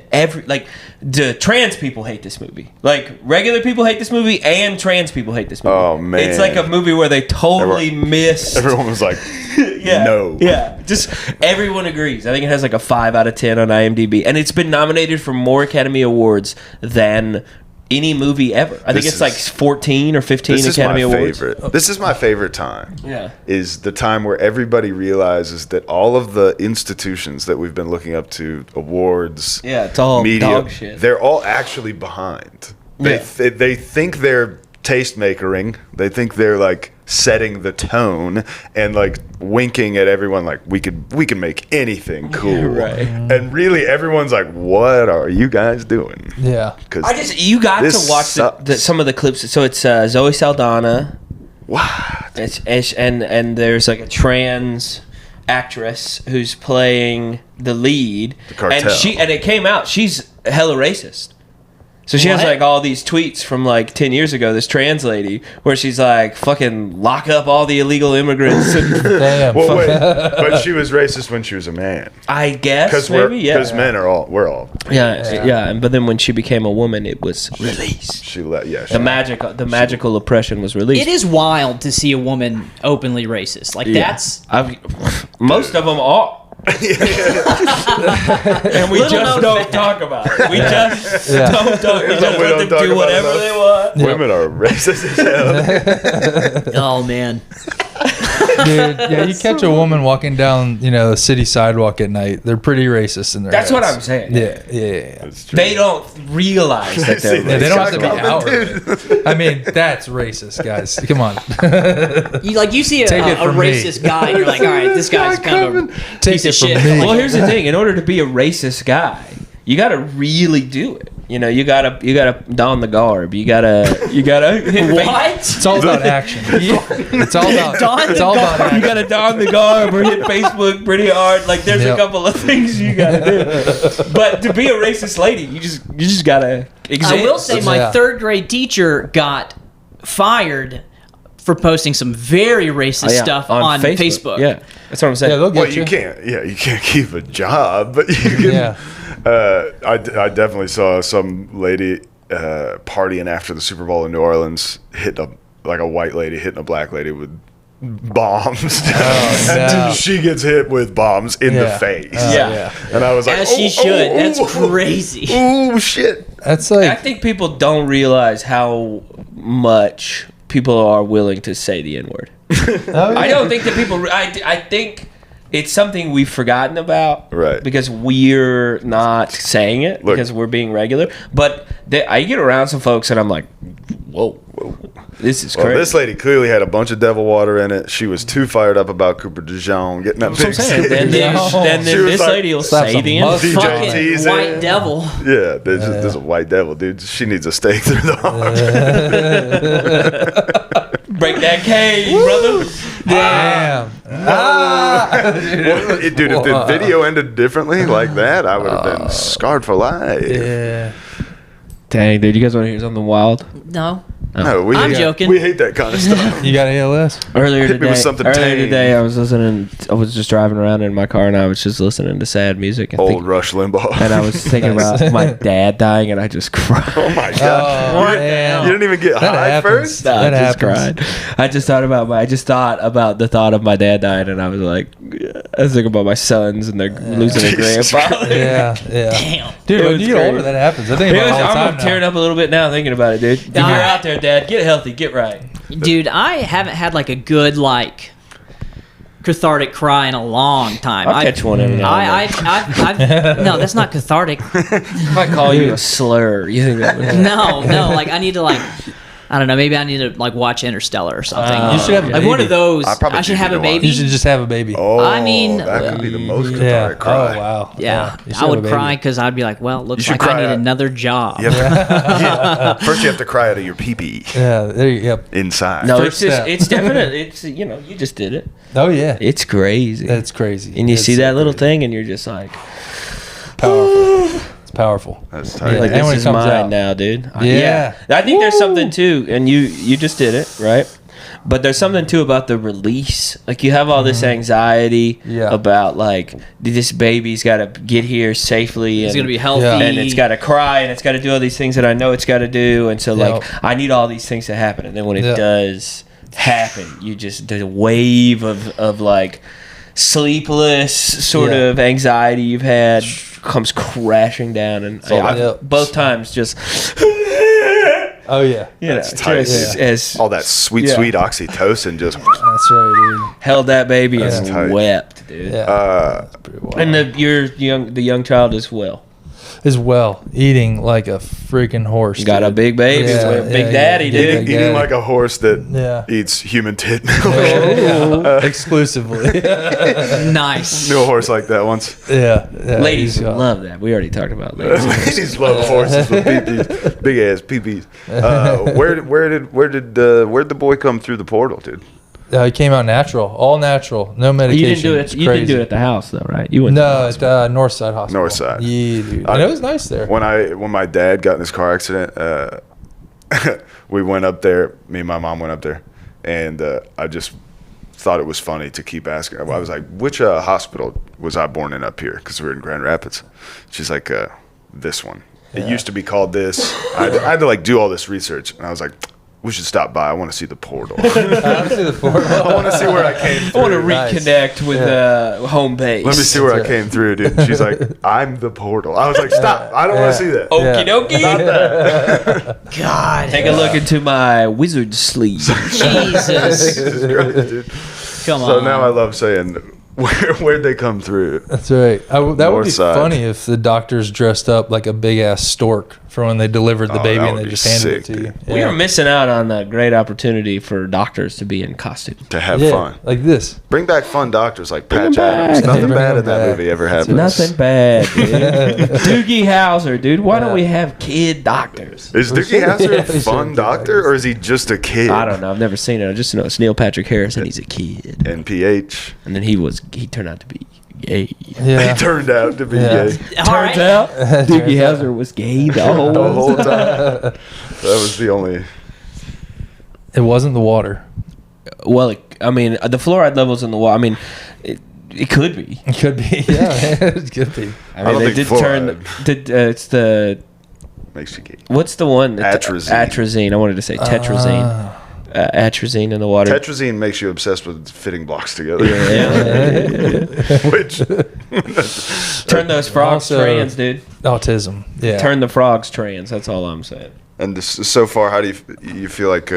the trans people hate this movie. Like regular people hate this movie, and trans people hate this movie. Oh, man. It's like a movie where they totally missed. Everyone was like, Yeah, no. yeah. Just everyone agrees. I think it has like a 5 out of 10 on IMDb, and it's been nominated for more Academy Awards than any movie ever. I think This it's like is- 14 or 15 This is Academy my Awards. favorite. This is my favorite time. Yeah. Is the time where everybody realizes that all of the institutions that we've been looking up to, awards, Yeah, it's all media, dog shit. they're all actually behind. They Yeah. they think they're tastemakering. They think they're like setting the tone and like winking at everyone like we can make anything cool. right. And really everyone's like, what are you guys doing? Yeah. 'Cause You got this to watch sucks. some of the clips. So it's Zoe Saldana. what? And there's like a trans actress who's playing the lead. The cartel. And it came out she's hella racist. So she has What? like all these tweets from like 10 years ago, this trans lady, where she's like, fucking lock up all the illegal immigrants. And Damn. Well, wait, but she was racist when she was a man. I guess Because men are we're all. yeah. But then when she became a woman, it was released. She let, yeah. The magical oppression was released. It is wild to see a woman openly racist. Like that's most of them are. And we Little just known don't fact. talk about it. We just don't talk. We just We let don't them talk do about whatever it they want. Women are racist as hell. oh man. Dude, yeah, you catch a woman walking down, the city sidewalk at night. They're pretty racist in their That's what heads. I'm saying. Yeah. That's true. They don't realize that they're Yeah, they don't have to be Coming, out. I mean, that's racist, guys. Come on. You see a Take it from me. racist guy, and you're like, all right, this guy's kind of a Take piece it of from shit. me. Like, Well, here's the thing. In order to be a racist guy, you got to really do it. You gotta don the garb. You gotta hit what? It's all about action. It's all about Don it's the all about garb. You action. gotta don the garb or hit Facebook pretty hard. Like there's a couple of things you gotta do. But to be a racist lady, you just gotta exist. I will say my Yeah. third grade teacher got fired for posting some very racist stuff on Facebook. Yeah, that's what I'm saying. Yeah, they'll get Well, you. you can't keep a job, but you can. Yeah. I definitely saw some lady partying after the Super Bowl in New Orleans, hitting a white lady hitting a black lady with bombs. no. She gets hit with bombs in the face. Yeah. And I was like, As she should. That's crazy. Oh shit! That's I like think people don't realize how much people are willing to say the N-word. I don't think that people. I think it's something we've forgotten about, Right. Because we're not saying it because we're being regular. But I get around some folks and I'm like, whoa, this is Well, crazy. this lady clearly had a bunch of devil water in it. She was too fired up about Cooper DeJean getting that That's what I'm big saying. CD. Then She was this like, lady will slap say some the mustard. N-word. Fucking DJT's white in. devil. Yeah, there's a white devil, dude. She needs a stake through the heart. Break that cage, brother. damn. Dude, if the video ended differently like that, I would have been scarred for life. Yeah. Dang, dude, you guys want to hear something wild? No. No, I'm joking. We hate that kind of stuff. You got ALS? Earlier Hit me with something tame. today, I was just driving around in my car and I was just listening to sad music and, Old Rush Limbaugh. and I was thinking about my dad dying and I just cried. Oh my god! Oh, you, man. you didn't even get That high happens. first. No, I That just happens. cried. I just thought about the thought of my dad dying and I was like, I was thinking about my sons and they're losing their Jesus grandpa. Yeah. Damn. Dude, It when was you get crazy. older, that happens. I think about it all the time I'm now. tearing up a little bit now thinking about it, dude. If you're out there, Dad, get healthy, get right. Dude, I haven't had like a good cathartic cry in a long time. I'll catch one every now and I've no, that's not cathartic. I might call you a slur. You think that would No, like I need to I don't know. Maybe I need to watch Interstellar or something. You should have a like one of baby. those. I probably I should do have need a to watch. baby. You should just have a baby. Oh, I mean, that could be the most Yeah. cathartic cry. Oh, wow. Yeah, You should I have a would baby. cry because I'd be like, well, it looks should like cry I need out. another job. You have to- First, you have to cry out of your pee-pee Yeah. There you Yep. inside. No, First it's just step. it's definite. It's you just did it. Oh, yeah. It's crazy. That's crazy. and you It's see so that little crazy. thing, and you're just like, Powerful. It's powerful. That's Yeah. tight. like And this when it is comes mine out. now, dude. Yeah. I think there's something too, and you just did it right. But there's something too about the release. Like you have all this anxiety Yeah. about like this baby's got to get here safely. It's and, gonna be healthy. Yeah. and it's got to cry and it's got to do all these things that I know it's got to do. And so like Yeah. I need all these things to happen. And then when it Yeah. does happen, you just the wave of like sleepless sort Yeah. of anxiety you've had comes crashing down. And Yeah. both times just. Oh, yeah. That's just tight. as All that sweet, Yeah. sweet oxytocin just. That's right, dude. held that baby That's and tight. wept, dude. Yeah. Pretty wild. And the young child as well. As well, eating like a freaking horse. Got a dude. big baby, Yeah, big yeah, daddy, yeah. dude. Big Eating daddy. like a horse that Yeah. eats human tit milk. Yeah. Exclusively. Nice. Knew a horse like that once. Yeah. Ladies he's got- love that. We already talked about ladies. Ladies love horses with pee-pees, big ass pee-pees. Where'd the boy come through the portal, dude? It came out natural, all natural, no medication. You didn't do it. It's You crazy. didn't do it at the house though, right? You went. No, at Northside Hospital. Northside. Yeah, dude. And it was nice there. When my dad got in his car accident, we went up there. Me and my mom went up there, and I just thought it was funny to keep asking. I was like, "Which hospital was I born in up here?" Because we were in Grand Rapids. She's like, "This one. It used to be called this." I had to like do all this research, and I was like, "We should stop by. I want to see the portal. I want to see the portal. I want to see where I came I through. want to Nice. reconnect with home base. Let me see where I came through, dude." She's like, "I'm the portal." I was like, "Stop! I don't want to see that." Okie dokie. Not that. God. Take a look into my wizard sleeve. Jesus. Jesus Christ, dude. Come on. So now I love saying, where'd they come through? That's right. That would be Northside. funny if the doctors dressed up like a big ass stork for when they delivered the baby that and would they be just handed sick, it to you. dude. We are missing out on a great opportunity for doctors to be in costume. To have Yeah, fun. like this. Bring back fun doctors like Bring 'em Patch Adams. back. Nothing Bring bad 'em in that back. movie ever happened. Nothing bad, dude. Doogie Howser, dude. Why don't we have kid doctors? Is Doogie should- Howser yeah, a we fun should. doctor, or is he just a kid? I don't know. I've never seen it. I just know it's Neil Patrick Harris, and he's a kid. NPH. And then he turned out to be gay. Yeah. He turned out to be Yeah. gay All Turns right. out Doogie Howser was gay the whole the whole time. time. That was the only. It wasn't the water. Well, the fluoride levels in the water. I mean, it could be. It could be. Yeah, it could be. I don't mean, they think did turn. fluoride It's the makes you gay. what's the one? Atrazine. Atrazine. I wanted to say tetrazine. Atrazine in the water. Tetrazine makes you obsessed with fitting blocks together. Yeah. Which Turn those frogs Also- trans, dude. Autism. Yeah. Turn the frogs trans. That's all I'm saying. and so far, how do you feel like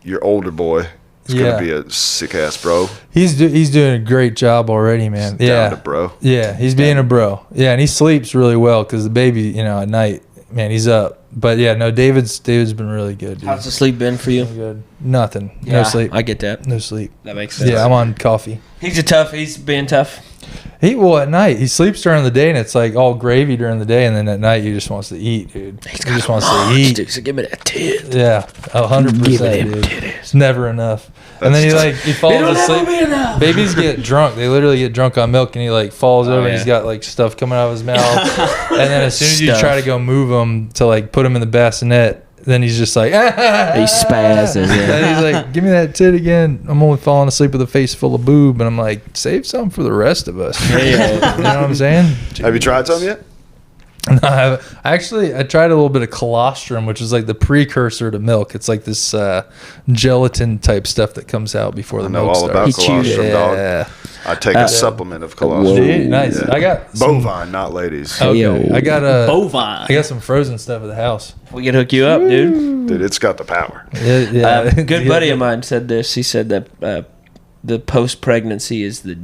your older boy is Yeah. gonna be a sick ass bro? He's doing a great job already, man. Down Yeah. to bro. Yeah, he's being a bro. Yeah, and he sleeps really well because the baby, at night, man, he's up. But yeah, no, David's been really good, dude. How's the sleep been for you? Really good. Nothing. Yeah, No sleep. I get that. No sleep. That makes sense. Yeah, I'm on coffee. He's being tough. At night he sleeps during the day and it's like all gravy during the day, and then at night he just wants to eat, dude. He just wants to eat. Dude, so give me that tit. Yeah, 100%, Give me them dude. titties. It's never enough. And then he falls It'll asleep. never be enough. Babies get drunk. They literally get drunk on milk, and he falls over, and yeah. he's got stuff coming out of his mouth. And then as soon as you Stuff. try to go move him to put him in the bassinet, then he's just like, He spazzes. Yeah. And he's like, give me that tit again. I'm only falling asleep with a face full of boob. And I'm like, save some for the rest of us. Yeah. You know what I'm saying? Have you tried some yet? No, I haven't. I tried a little bit of colostrum, which is like the precursor to milk. It's like this gelatin type stuff that comes out before the I know milk all about starts. He chews colostrum, it. dog. I take a supplement of colostrum. Dude, nice. Yeah. I got some, Bovine, not ladies. okay. Yo. I got Bovine. I got some frozen stuff at the house. We can hook you up, dude. Dude, it's got the power. Yeah, A good buddy of mine said this. He said that the post-pregnancy is the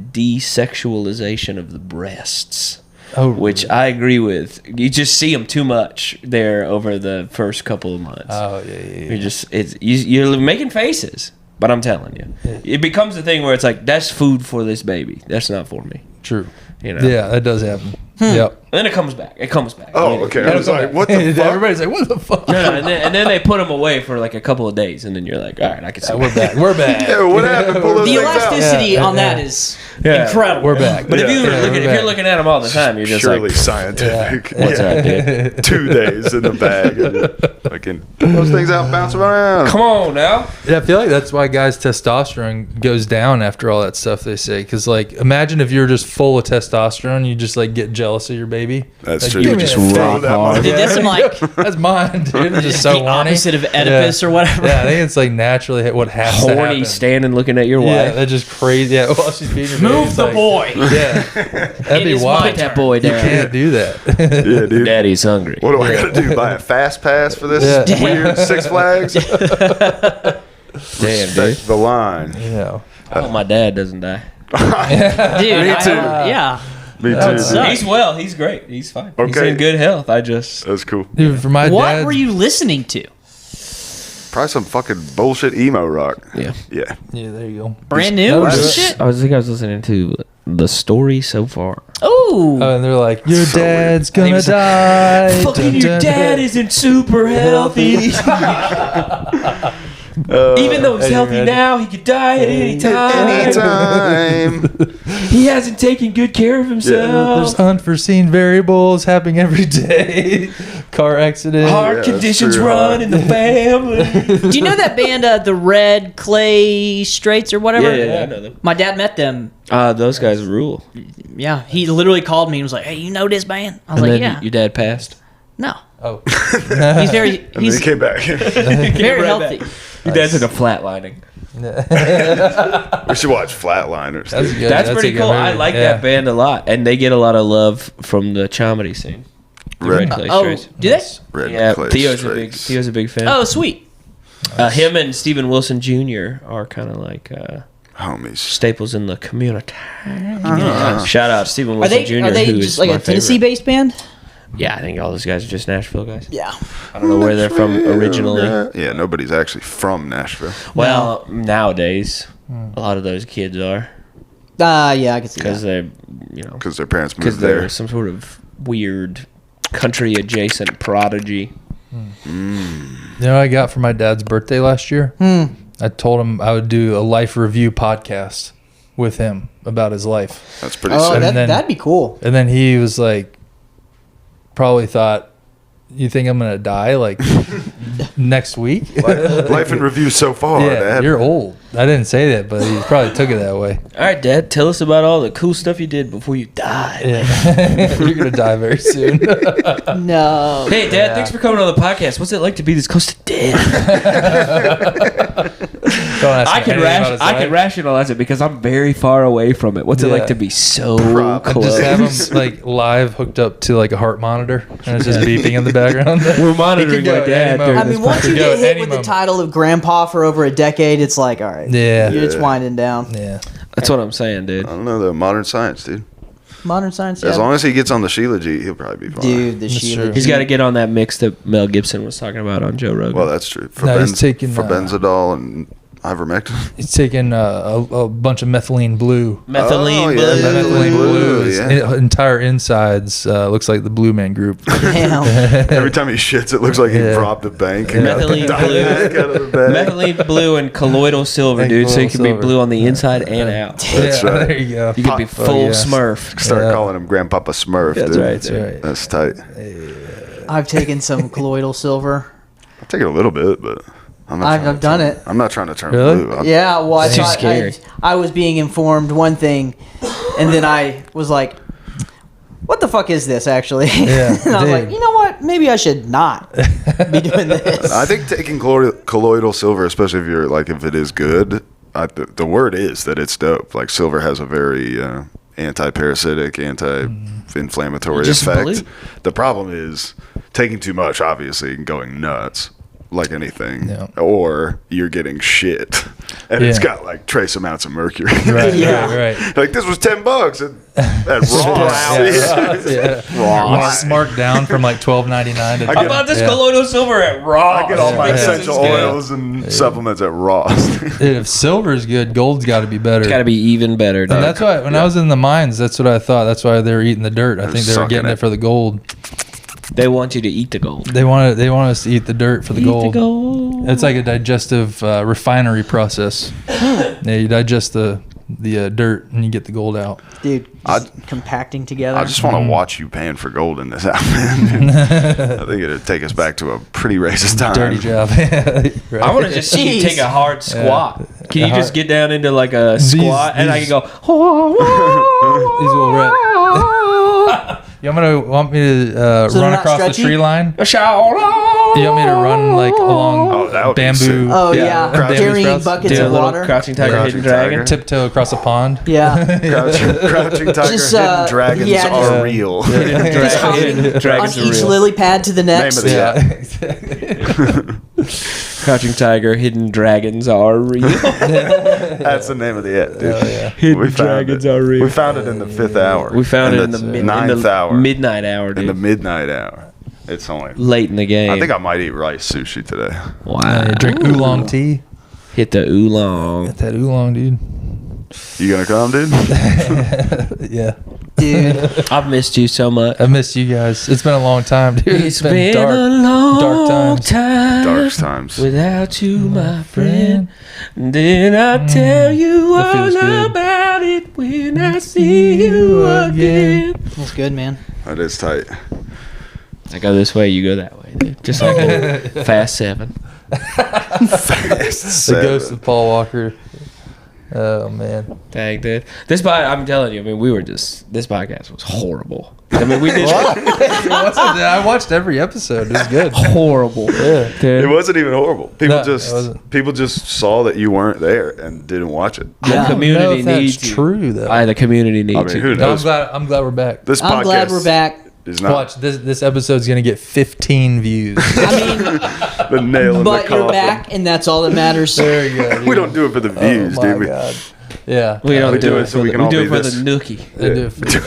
desexualization of the breasts, which I agree with. You just see them too much there over the first couple of months. Oh yeah. You're making faces, but I'm telling you, it becomes a thing where it's like, that's food for this baby. That's not for me. True. You know. Yeah, that does happen. Yep. And then it comes back. It comes back. Oh, okay. I was like, what the fuck? Everybody's like, what the fuck? No, and then they put them away for like a couple of days, and then you're like, all right, I can see. We're back. We're back. Yeah, what happened? Pull those The things out. elasticity Yeah, on yeah. that is Yeah. incredible. We're back. But if Yeah. if you're looking at them all the time, you're just Surely like, scientific. what's that, dude? 2 days in the bag. And fucking pull those things out, bounce them around. Come on now. Yeah, I feel like that's why guys' testosterone goes down after all that stuff they say. Because imagine if you're just full of testosterone, you just get jealous of your baby. That's Like, true. give You me just that rock thing. hard. Dude, that's some That's mine, dude. It's just so the horny. opposite of Oedipus or whatever. Yeah, I think it's naturally what has to Horny happen. standing looking at your Yeah, wife. that's just crazy. Yeah, while she's feeding your baby, Move it's the like- boy. Yeah, that'd be is wild. my Put that boy You down. can't do that. Yeah, dude. Daddy's hungry. What do I got to do? Buy a fast pass for this Yeah. weird Six Flags? Damn, Respect dude. the line. Yeah. I hope my dad doesn't die. Dude, Me too. yeah. Me That too. sucks. dude. He's well. He's great. He's fine. He's Okay. in good health. I just That's cool. Dude, for my What dad, were you listening to? Probably some fucking bullshit emo rock. yeah. Yeah. Yeah, there you go. Brand new That or was- shit? I was listening to the story so far. Oh, Oh, and they're like, your So dad's weird. gonna die. Fucking Dun, your dun, dad dun. isn't super healthy. Even though he's healthy now, he could die at any time. Anytime. He hasn't taken good care of himself. There's unforeseen variables happening every day. Car accident. Hard conditions run in the family. Do you know that band, the Red Clay Straits or whatever? Yeah, I know them. My dad met them. Those guys rule. Yeah, he literally called me and was like, "Hey, you know this band?" I was And like, then "Yeah." your dad passed. No, Oh. he's very, And then he's he came back. very right healthy. back. Your dad's in a flatlining. We should watch Flatliners. That's dude. good. That's pretty a good cool. I movie. like Yeah. that band a lot, and they get a lot of love from the comedy scene. The Red Clay Oh, Straits. do they? Red Yeah, Clay Theo's a big fan. Oh, sweet. Him and Stephen Wilson Jr. are kind of like Homies. staples in the community. Shout out to Stephen Are Wilson they Jr. are they who just is like my a Tennessee-based band? favorite. Yeah, I think all those guys are just Nashville guys. Yeah. I don't know where they're from originally. Yeah, nobody's actually from Nashville. Well, nowadays, a lot of those kids are Yeah, I can see because that. they're, Because their parents because moved there. they're some sort of weird country adjacent prodigy. You know what I got for my dad's birthday last year? I told him I would do a life review podcast with him about his life. That's pretty Oh, sick. that'd be cool. And then he was like, probably thought, "You think I'm going to die like next week?" Life in review so far, Yeah, Dad. you're old. I didn't say that, but he probably took it that way. All right, Dad, tell us about all the cool stuff you did before you died. Yeah. You're going to die very soon. No. Hey, Dad, thanks for coming on the podcast. What's it like to be this close to death? Don't ask I me can anything about his life. rationalize it because I'm very far away from it. What's it Yeah. like to be so Prop. I close? just have him like live hooked up to like a heart monitor, and it's just beeping in the background. We're monitoring go my at dad any during moment. I this mean, once you Go get at hit any with moment. the title of grandpa for over a decade, it's like, all right, Yeah. it's winding down. Yeah. That's what I'm saying, dude. I don't know, though. Modern science, dude. Modern science, As yeah. long as he gets on the Sheila G, he'll probably be fine. Dude, the That's Sheila. true. He's got to get on that mix that Mel Gibson was talking about on Joe Rogan. Well, that's true. For, No, he's taking, for Benzodol and ivermectin. He's taking a bunch of methylene blue. Methylene Oh, yeah, blue. yeah. Methylene blue. His yeah. entire insides looks like the Blue Man Group. Damn. Every time he shits, it looks like he Yeah. robbed a bank. Yeah. Methylene blue. Out of the bag. Methylene blue and colloidal silver, And dude. So you colloidal can be silver. blue on the inside and out. That's Yeah, right. there you go. You can be Pop- full yeah. Smurf. Start Yeah. calling him Grandpapa Smurf, That's dude. right. That's right. That's tight. I've taken some colloidal silver. I'll take it a little bit, but I'm not. I've trying to done turn- it. I'm not trying to turn Really? blue. Yeah, well, I It's too thought scary. I was being informed one thing, and then I was like, "What the fuck is this?" Actually, Yeah, and I was like, dude. "You know what? Maybe I should not be doing this." I think taking colloidal silver, especially if you're like if it is good, the word is that it's dope. Like silver has a very anti-parasitic, anti-inflammatory Just effect. blue. The problem is taking too much, obviously, and going nuts. Like anything, Yeah. or you're getting shit, and it's Yeah. got like trace amounts of mercury. Right, Yeah. right. Like this was $10 at Ross. Yeah. Ross. Marked down from like $12.99 to How about this Yeah. colloidal silver at Raw? I get all my Yeah. essential This is good. oils and supplements at Ross. Dude, if silver's good, gold's got to be better. It's got to be even better, dude. And that's why when I was in the mines, that's what I thought. That's why they were eating the dirt. I think they were sucking getting it. it for the gold. They want you to eat the gold. They want us to eat the dirt for the gold. Eat the gold. It's like a digestive refinery process. Yeah, you digest the dirt and you get the gold out. Dude, I- just compacting together. I just want to watch you paying for gold in this outfit. I think it'd take us back to a pretty racist time. Dirty job. Right. I want to just see you Jeez. take a hard squat. Can you hard- just get down into like a squat and I can go? These will rip. You want me to So they're run not across the stretchy? tree line? You You want me to run like along Oh, that would be bamboo? sick. Oh Yeah. yeah, Crouching carrying sprouts. buckets Do a of little water. crouching tiger, Yeah. hidden Crouching dragon. tiger. Tiptoe across a pond. Yeah, Crouching tiger, Just, hidden dragons yeah, just- are real. Hidden Just dragon. hopping on Dragons are each real. lily pad to the next. Name of the Yeah, exactly. Crouching tiger, hidden dragons are real. That's the name of the app, dude. Hidden We found dragons it. are real. We found it in the 5th hour. We found it in the ninth hour. midnight hour, in the dude. midnight hour. It's only. Late in the game. I think I might eat rice sushi today. Wow. Drink oolong tea. Hit the oolong. Get that oolong, dude. You gonna come, dude? Yeah. dude. I've missed you so much. I missed you guys. It's been a long time, dude. It's been a long dark times. Dark times. without you, my friend. Then I'll tell you That feels all good. about it when I see you again. That's good, man. That is tight. I go this way, you go that way, dude. Just like Fast 7. Fast The ghost of Paul Walker. Oh man. Dang, dude. I'm telling you, I mean, this podcast was horrible. I mean, we did I watched every episode. It was good. horrible. Yeah. It Dude. wasn't even horrible. No, it wasn't. People just saw that you weren't there and didn't watch it. The I don't know community if that's needs you. true though. The community needs I mean, you. who No, knows? I'm glad we're back. This I'm glad podcast we're back. is not Watch this episode's gonna get 15 views. I the nail mean, in but the you're coffin. back, and that's all that matters. There you go. We don't do it for the views, oh my dude. God. Yeah. We don't We do it so we can we all do be it for this. the nookie. They do it for you.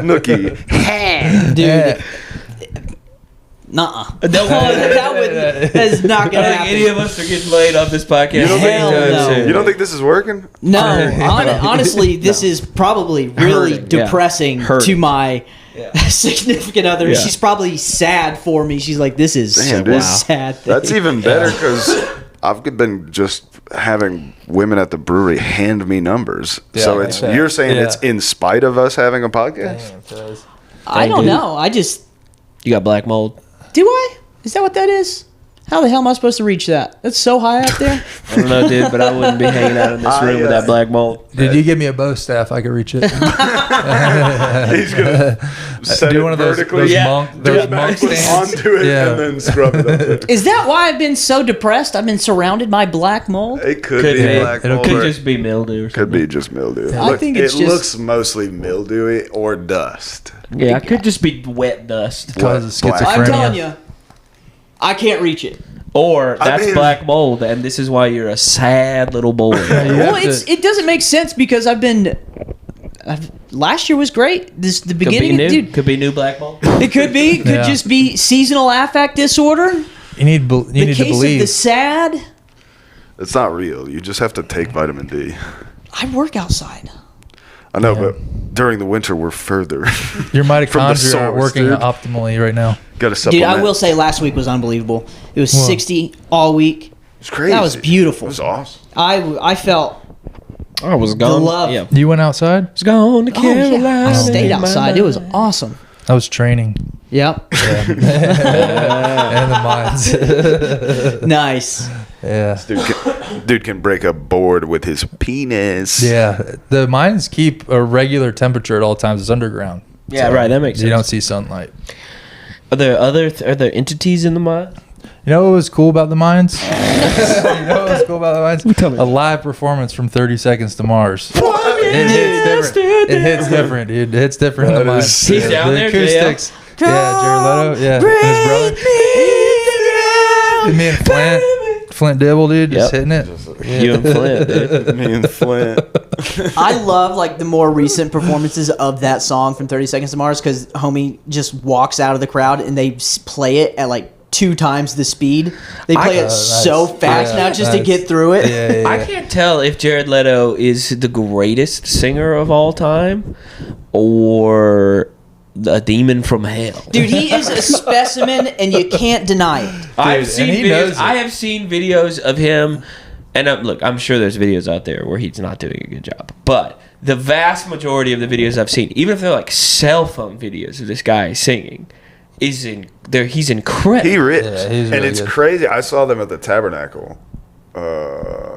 Nookie. Dude, Yeah. nuh-uh. That That's not I gonna think happen. any of us are getting laid off this podcast. You don't think- Hell no. You don't think this is working? No, honestly, this is probably really Hurting, yeah. depressing Hurting. to my significant other. Yeah. She's probably sad for me. She's like, "This is Damn, a dude. sad thing." That's even better because I've been just having women at the brewery hand me numbers. Yeah, So like it's that. you're saying Yeah. it's in spite of us having a podcast? Damn, Fez. I don't dude. know. I just You got black mold. do. I is that what that is? How the hell am I supposed to reach that? That's so high up there. I don't know, dude, but I wouldn't be hanging out in this room with that black mold. Did you give me a bow staff? I could reach it. He's gonna set Do it one of those, vertically, those Yeah. monk, do those it monk backwards stands. onto it, Yeah. and then scrub it up. Is that why I've been so depressed? I've been surrounded by black mold. It could Could be be. black It'll mold. Could or just be mildew or could something. be just mildew. I think it's it just- looks mostly mildewy or dust. Yeah, it could just be wet dust. Causes Black. schizophrenia. I'm telling you, I can't reach it. Or I that's mean- black mold, and this is why you're a sad little boy. Well, have to- it doesn't make sense because last year was great. The Could be beginning, new. dude. Could be new black mold. It could be. Could Yeah. just be seasonal affect disorder. You need The to case of the believe. sad. It's not real. You just have to take vitamin D. I work outside. I know, Yeah. but during the winter we're further. Your from the mitochondria are source, working dude. optimally right now. Got to Dude, supplement. I will say last week was unbelievable. It was Whoa. 60 all week. It's crazy. That was beautiful. It was awesome. I felt I was gone. love. Yeah. You went outside? I was gone to Oh, Carolina. yeah. I stayed in my outside. It was mind. awesome. I was training. Yep. And the mines. Nice. Yeah. Dude can break a board with his penis. Yeah. The mines keep a regular temperature at all times. It's underground. Yeah, right. That makes sense. You don't see sunlight. Are there are there entities in the mine? You know what was cool about the mines? You know what was cool about the mines? A live performance from 30 Seconds to Mars. It hits different. It hits different, dude. It hits different in the That is mines. sick. He's down the there, acoustics. Yeah, Jared Leto. Yeah, and his brother. Me and Flint Dibble, dude, just Yep. hitting it. You and Flint, dude. Me and Flint. I love like the more recent performances of that song from 30 Seconds to Mars because homie just walks out of the crowd and they play it at like 2 times the speed. They play it nice. so fast Yeah, now just to nice. get through it. Yeah. I can't tell if Jared Leto is the greatest singer of all time or a demon from hell. Dude, he is a specimen and you can't deny it. I've seen and he videos. knows it. I have seen videos of him, and look, I'm sure there's videos out there where he's not doing a good job. But the vast majority of the videos I've seen, even if they're like cell phone videos of this guy singing, is in there. He's incredible. He rips. Yeah, he's and really it's good. crazy. I saw them at the Tabernacle.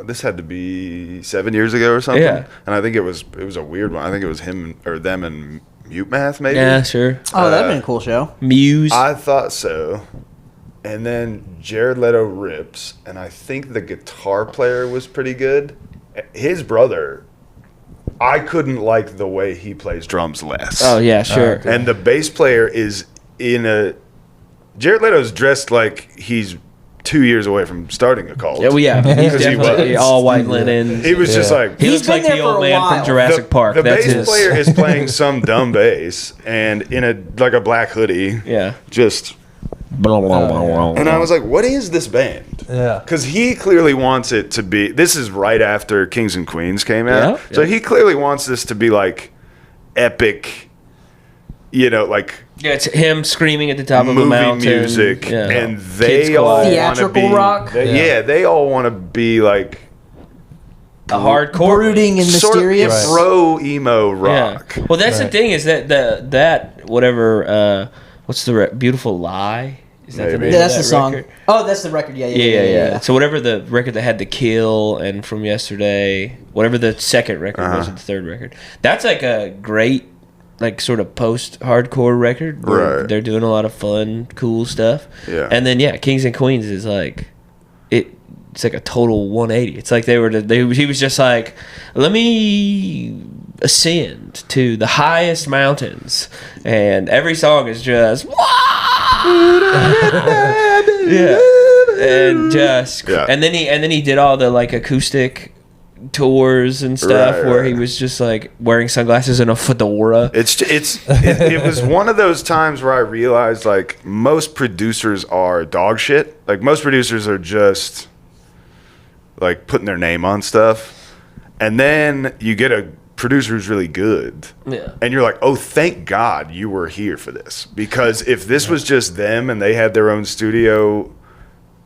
This had to be 7 years ago or something. Yeah. And I think it was a weird one. I think it was him or them and Mute Math maybe. Yeah, sure. Oh, that'd been a cool show. Muse. I thought so. And then Jared Leto rips, and I think the guitar player was pretty good. His brother, I couldn't like the way he plays drums less. oh yeah, sure. And the bass player is in a. Jared Leto's dressed like he's 2 years away from starting a cult. yeah, well, yeah. He's Because he definitely was. all white linen. He was just Yeah. like. He He's looks been like there the for old a man while. from Jurassic Park. The That's bass his. player is playing some dumb bass and in a like a black hoodie. Yeah. Just. And I was like, what is this band? Yeah. Because he clearly wants it to be. This is right after Kings and Queens came out. Yeah. So he clearly wants this to be like epic you know, like Yeah, it's him screaming at the top of a movie mountain. music, Yeah. and Kids they all choir. want to Theatrical be rock? they all want to be like A hardcore. brooding and sort of mysterious. bro emo rock. Yeah. Well, that's the thing is that whatever. What's the Beautiful Lie? Is that the Maybe. name Yeah, of that's that the song. record? Oh, that's the record. Yeah. Yeah. So whatever the record that had The Kill and From Yesterday, whatever the second record was, or the third record, that's like a great, like sort of post-hardcore record. Where Right. They're doing a lot of fun, cool stuff. Yeah. And then Kings and Queens is like, it's like a total 180. It's like he was just like, let me ascend to the highest mountains, and every song is just and just and then he did all the like acoustic tours and stuff where he was just like wearing sunglasses and a fedora. It was one of those times where I realized like most producers are dog shit. Like most producers are just like putting their name on stuff, and then you get a producer who's really good, and you're like, oh, thank God you were here for this, because if this was just them and they had their own studio,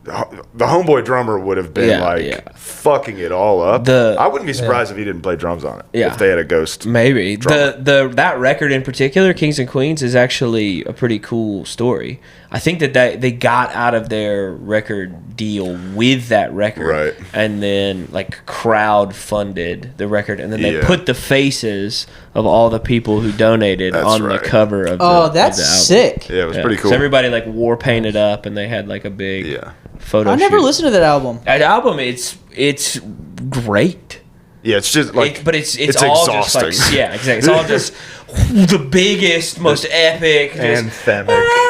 the homeboy drummer would have been fucking it all up. I wouldn't be surprised if he didn't play drums on it. If they had a ghost. Maybe drummer. that record in particular, Kings and Queens, is actually a pretty cool story. I think that they got out of their record deal with that record, right, and then like crowd funded the record, and then they put the faces of all the people who donated on the cover of that's the album. sick. Yeah, it was pretty cool. So everybody like war painted up, and they had like a big photo. I never shoot. listened to that album. That album, it's great. Yeah, it's just like, but it's all exhausting. just like, exactly. It's all just the biggest, most epic, anthemic.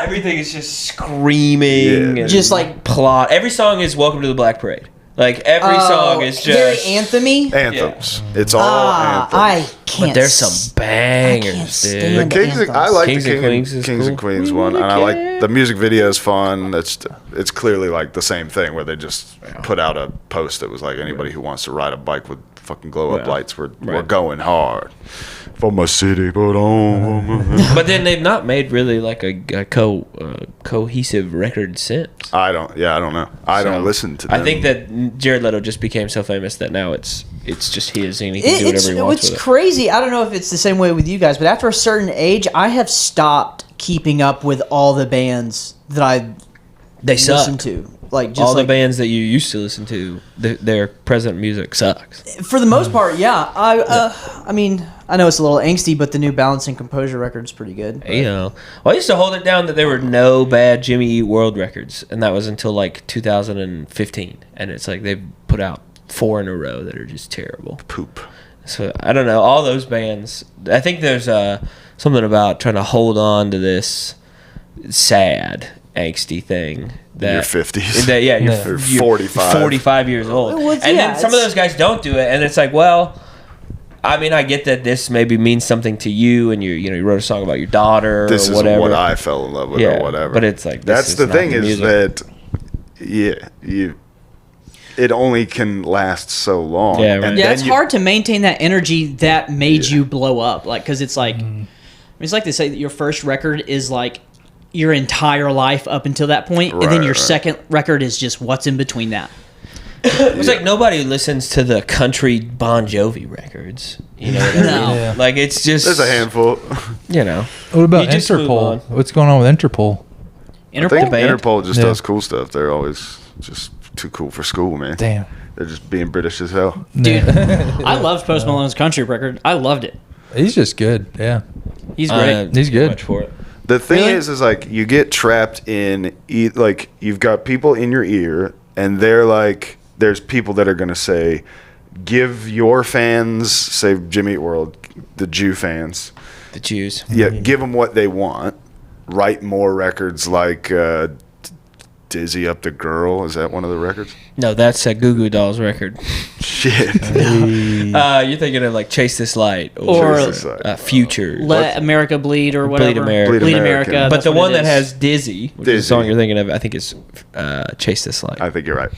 Everything is just screaming, and just like plot. Every song is "Welcome to the Black Parade." Like every song is just very anthemy. Anthems. It's all anthems. I can't. But there's some bangers, dude. I like Kings the and Queens is Kings and cool. Queens one, and I like the music video is fun. It's clearly like the same thing where they just put out a post that was like, anybody who wants to ride a bike with fucking glow up lights, we're going hard for my city, but But then they've not made really like a cohesive record since. I don't know. I don't listen to them. I think that Jared Leto just became so famous that now it's just his, and he can do whatever he wants with it. It's crazy. I don't know if it's the same way with you guys, but after a certain age, I have stopped keeping up with all the bands that I listen to. Like just all the bands that you used to listen to, their present music sucks. For the most part, yeah. I mean, I know it's a little angsty, but the new Balance and Composure record's pretty good. You know, well, I used to hold it down that there were no bad Jimmy Eat World records, and that was until like 2015, and it's like they've put out 4 in a row that are just terrible. Poop. So I don't know, all those bands. I think there's something about trying to hold on to this sad, angsty thing. That, your 50s. You're 45 years old. Well, and then some of those guys don't do it, and it's like, well, I mean, I get that this maybe means something to you, and you wrote a song about your daughter This or is whatever. what I fell in love with or whatever. But it's like, that's the thing is that it only can last so long. Yeah, right. It's hard to maintain that energy that made you blow up. Like, because it's like, it's like they say that your first record is like your entire life up until that point, and then your second record is just what's in between that. It's like nobody listens to the country Bon Jovi records. You know what I mean? No. Yeah. Like, it's just... There's a handful. You know. What about You just move Interpol? on. What's going on with Interpol? I think Interpol just Yeah. does cool stuff. They're always just too cool for school, man. Damn. They're just being British as hell. Dude, I loved Post Malone's country record. I loved it. He's just good. Yeah. He's great. He's good. Much for it. The thing Really? is like you get trapped in like you've got people in your ear, and they're like, there's people that are gonna say, give your fans, say Jimmy Eat World, the Jew fans, The Jews. give them what they want. Write more records like Dizzy Up the Girl. Is that one of the records? No, that's a Goo Goo Dolls record. Shit. You're thinking of like Chase This Light Or Chase This Light. Future. Let America Bleed or whatever. Bleed America. but that's the what one it that is. has Dizzy, which is the Dizzy. song you're thinking of, I think is Chase This Light. I think you're right.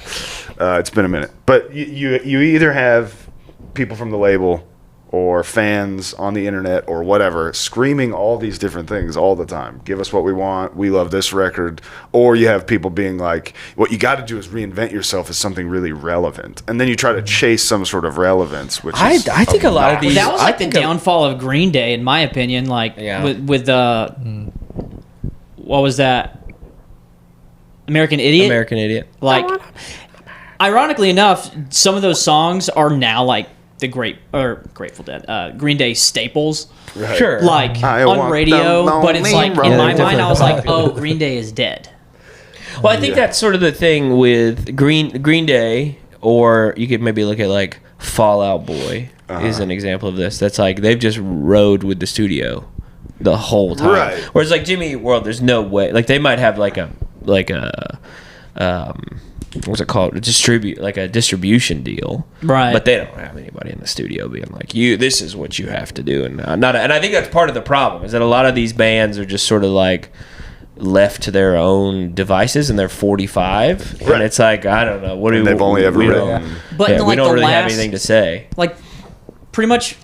It's been a minute, but you either have people from the label or fans on the internet or whatever screaming all these different things all the time. Give us what we want. We love this record. Or you have people being like, what you got to do is reinvent yourself as something really relevant. And then you try to chase some sort of relevance, which I think a lot of these... That was like the downfall of Green Day, in my opinion. Like with what was that? American Idiot? American Idiot. Like, ironically enough, some of those songs are now like the Grateful Dead, Green Day staples. right. Sure. Like on radio, but it's like in my mind, I was like, oh, Green Day is dead. Well, I think that's sort of the thing with Green Day, or you could maybe look at like Fall Out Boy is an example of this. That's like they've just rode with the studio the whole time. Right. Whereas like Jimmy Eat World, there's no way. Like they might have like a what's it called? A distribution deal, Right. But they don't have anybody in the studio being like, this is what you have to do, and and I think that's part of the problem is that a lot of these bands are just sort of like left to their own devices, and they're 45, Right. and it's like I don't know what do they've only ever written. But yeah, in, we like, don't the really have last- anything to say. Like, pretty much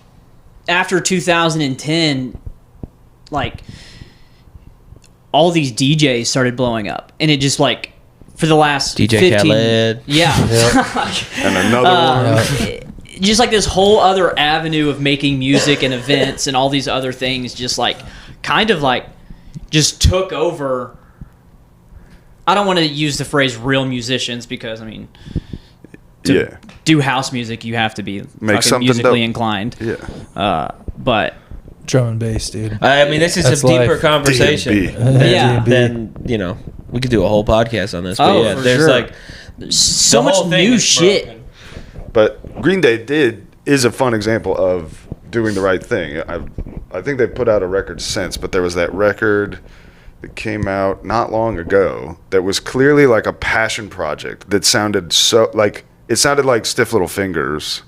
after 2010, like, all these DJs started blowing up, and it just like for the last DJ 15 Khaled. yeah. And another one. Just like this whole other avenue of making music and events and all these other things just like kind of like just took over. I don't want to use the phrase real musicians because I mean to do house music you have to be fucking musically inclined. Yeah. But Drum and bass, dude. I mean, this is That's a deeper life. conversation. D&B. Yeah. Then we could do a whole podcast on this. But Oh, yeah, for there's sure. like so the much whole thing new is shit. broken. But Green Day is a fun example of doing the right thing. I think they've put out a record since, but there was that record that came out not long ago that was clearly like a passion project that sounded so like it sounded like Stiff Little Fingers.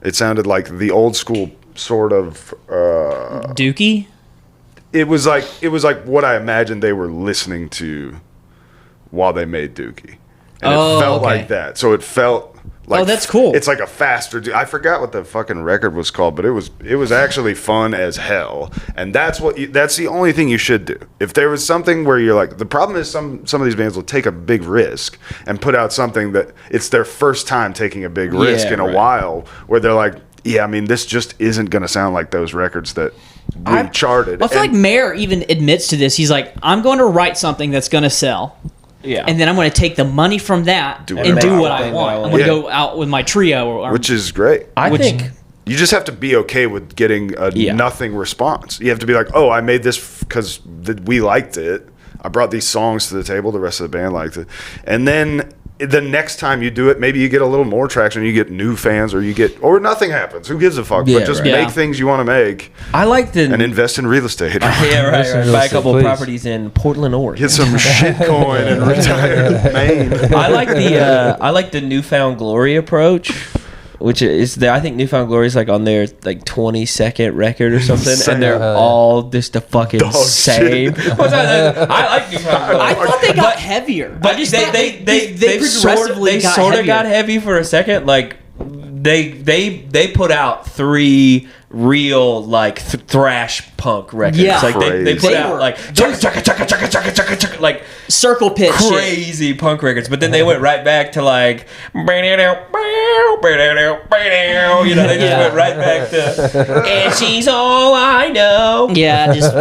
It sounded like the old school sort of Dookie? it was like what I imagined they were listening to while they made Dookie. And it felt like that. So it felt like that's cool. It's like a faster I forgot what the fucking record was called, but it was actually fun as hell. And that's the only thing you should do. If there was something where you're like, the problem is some of these bands will take a big risk and put out something that it's their first time taking a big risk in a while, where they're like, yeah, I mean, this just isn't going to sound like those records that we charted. I feel like Mayer even admits to this. He's like, I'm going to write something that's going to sell. Yeah. And then I'm going to take the money from that and do what I want. I'm going to go out with my trio. Which is great. I think You just have to be okay with getting a nothing response. You have to be like, oh, I made this because we liked it. I brought these songs to the table. The rest of the band liked it. And then the next time you do it, maybe you get a little more traction. You get new fans, or nothing happens. Who gives a fuck? Yeah, but just right. make things you want to make. I like the and invest in real estate. Yeah, right. Buy a couple please. properties in Portland, Oregon. Get some shitcoin and retire in Maine. I like the Newfound Glory approach, which is I think Newfound Glory is like on their like 22nd record or something, and they're all just the fucking same. I like Newfound Glory. I thought they got heavier. But they sort of got heavy for a second. Like they put out 3 real like thrash punk records. Yeah. Like they put They out were- like like circle pit shit. crazy punk records, but then they went right back to like they just went right back to and she's all I know. Yeah, just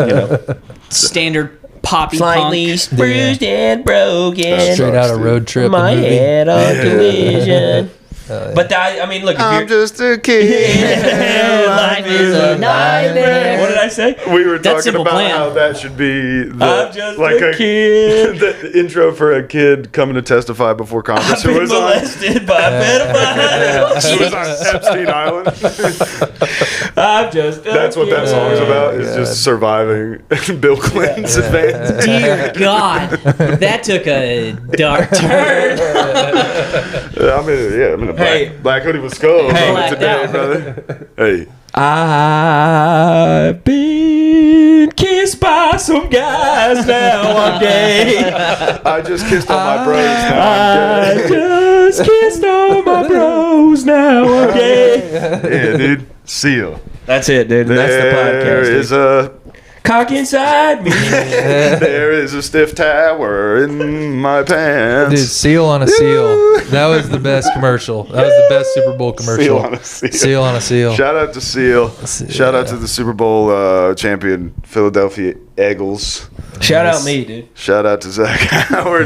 standard poppy Slightly punk. bruised and broken. Straight out of Road Trip. My the movie. head on collision. But I mean, look, if I'm you're just a kid. Life is a nightmare. what did I say? We were That's talking Simple about Plan. how that should be I'm just a kid. the intro for a kid coming to testify before Congress. Been molested by pedophiles. Who was on Epstein Island. I'm just a That's what that kid. song's about, is just surviving Bill Clinton's advance. Dear God, that took a dark turn. I'm in a Hey. black hoodie with skulls Hey. on it today, Blacked out. brother. Hey. I've been kissed kissed by some guys, now I'm gay. I just kissed all my bros. Now I'm I gay. just kissed all my bros, now I'm gay. Yeah, dude. Seal. That's it, dude. That's the podcast. There is a cock inside me. there is a stiff tower in my pants. Dude, Seal on a Seal. That was the best commercial. That was the best Super Bowl commercial. Seal on a seal. Seal on a Seal. Shout out to Seal. Shout out to the Super Bowl champion Philadelphia Eagles. Shout out me, dude. Shout out to Zach Howard.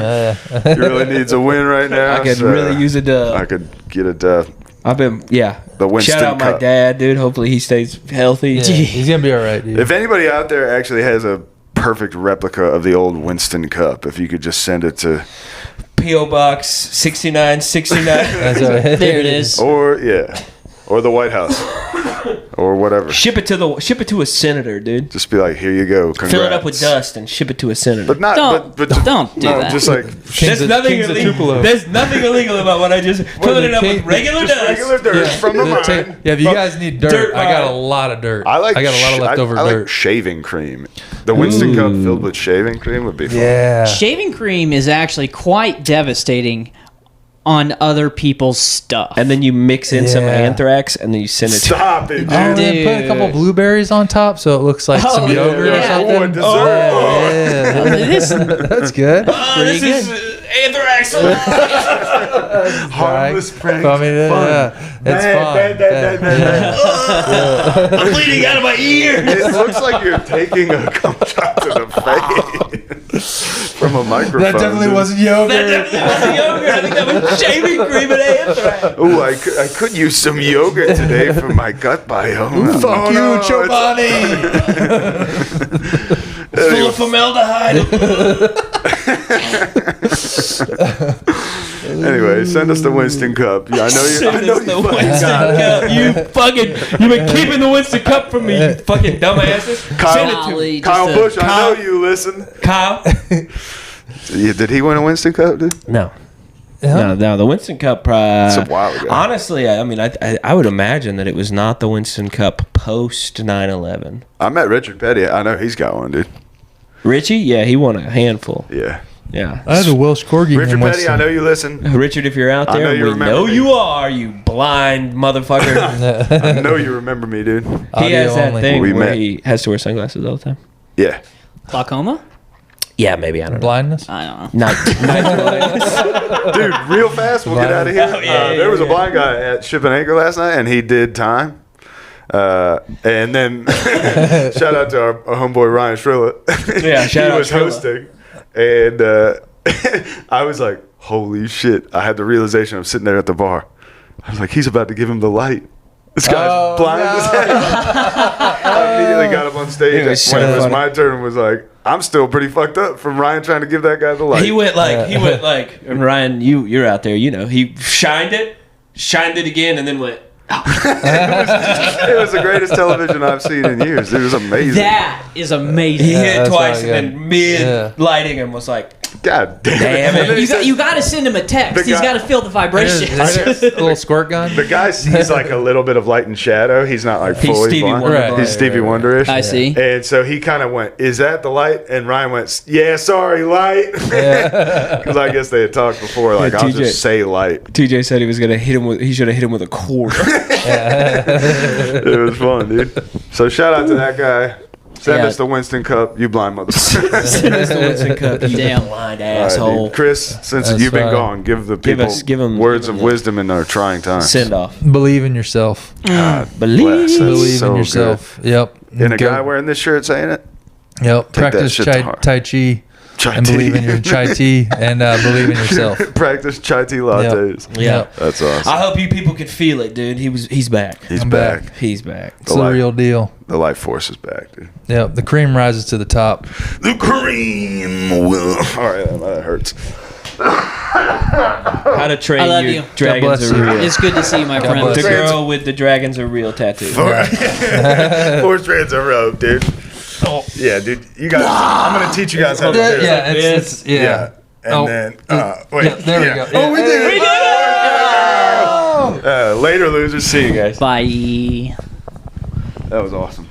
He really needs a win right now. I could really use a dub. I could get a dub. I've been, The Winston Shout out my Cup. dad, dude. Hopefully he stays healthy. Yeah, he's going to be all right, dude. If anybody out there actually has a perfect replica of the old Winston Cup, if you could just send it to P.O. Box 6969. That's all right. There it is. or the White House or whatever. Ship it to a senator, dude. Just be like, here you go. Congrats. Fill it up with dust and ship it to a senator. But not. Don't but don't do no, that. just like There's nothing Kings of illegal. Tupelo. There's nothing illegal about what I just filling it up with regular just dust. regular dirt from the mine. Yeah, if you guys need dirt, Dirt I got a mine. lot of dirt. I got a lot of leftover I like dirt. shaving cream. The Winston Cup filled with shaving cream would be fun. Yeah. Shaving cream is actually quite devastating on other people's stuff. And then you mix in some Yeah. anthrax and then you send it to Stop it, dude. Oh, and then put a couple Dude. blueberries on top so it looks like some yeah. yogurt or Yeah. something. Oh, a dessert. Yeah, This- that's good. this is anthrax. Harmless prank. I mean, yeah, it's fun. I'm bleeding out of my ear. It looks like you're taking a cum shot to the face from a microphone. That definitely dude. wasn't yogurt. That definitely wasn't yogurt. I think that was shaving cream and anthrax. Ooh, I could use some yogurt today for my gut biome. Fuck you, Chobani. Full of formaldehyde. Anyway, send us the Winston Cup. Yeah, I know you. Send I know us the you. Winston Cup. You've been keeping the Winston Cup from me, you fucking dumbasses. Send it to me. Golly, Kyle just a- Busch, I know you listen. Kyle? Yeah, did he win a Winston Cup, dude? No. Yeah. No, the Winston Cup. It's a while ago. Honestly, I mean, I would imagine that it was not the Winston Cup post 9/11. I met Richard Petty. I know he's got one, dude. Richie, yeah, he won a handful. Yeah. Yeah. I had a Welsh Corgi Richard named Petty, Winston. I know you listen. Richard, if you're out I know there, you we remember know me. you are, you blind motherfucker. I know you remember me, dude. He Audio has that only. thing We where met. he has to wear sunglasses all the time. Yeah. glaucoma? Yeah, maybe, I don't know. Blindness? I don't know. Not Dude, real fast, we'll get out of here. Oh, yeah, There was a yeah. blind guy at Ship and Anchor last night, and he did time. And then shout out to our homeboy Ryan Shrilla. Yeah, shout he out was Shrilla. hosting, and I was like, "Holy shit!" I had the realization. I'm sitting there at the bar. I was like, "He's about to give him the light." This guy's blind as hell. I immediately got up on stage It was so when it was funny. my turn. Was like, I'm still pretty fucked up from Ryan trying to give that guy the light. He went like, and Ryan, you're out there, you know, he shined it again, and then went, It was the greatest television I've seen in years. It was amazing. That is amazing. he hit it that's twice, not and good. then mid Yeah. lighting him was like, God damn Damn it. And then he said- You got to send him a text. The He's guy- got to feel the vibration. Is this a little squirt gun? the guy sees like a little bit of light and shadow. He's not like He's fully Stevie blind. Wonder Right. blind. He's Stevie Wonderish. I see. And so he kind of went, "Is that the light?" And Ryan went, "Yeah, sorry, light." Because I guess they had talked before. Like, Yeah, I'll TJ. just say light. TJ said he should have hit him with a quarter. It was fun, dude. So shout out to that guy. Send Yeah. us the Winston Cup, you blind motherfucker. Send us the Winston Cup, you Damn. blind All right, asshole. dude. Chris, since That's you've been right. gone, give the people give 'em- words give 'em of the- wisdom in our trying times. Send off. Believe in yourself. God Believe. bless. That's Believe so in yourself. Yep. good. And a Go- guy wearing this shirt saying it? Yep. Take that Practice shit to heart. tai chi Chai and tea. believe in your chai tea and believe in yourself. Practice chai tea lattes. Yeah. Yep. That's awesome. I hope you people could feel it, dude. He's back. He's I'm back. back. He's back. It's the life. real deal. The life force is back, dude. Yep. The cream rises to the top. The cream will. All right, that hurts. How to train I love your you. dragons God bless are you. real. It's good to see you, my friend. bless The you. girl with the dragons are real tattoo. Four strands of rope, dude. Yeah, dude. You guys. I'm gonna teach you guys how to do it. Yeah. It's Yeah. yeah. And Oh. then, wait. Yeah, there we go. Oh, we did it. We did Later, losers. See you guys. Bye. That was awesome.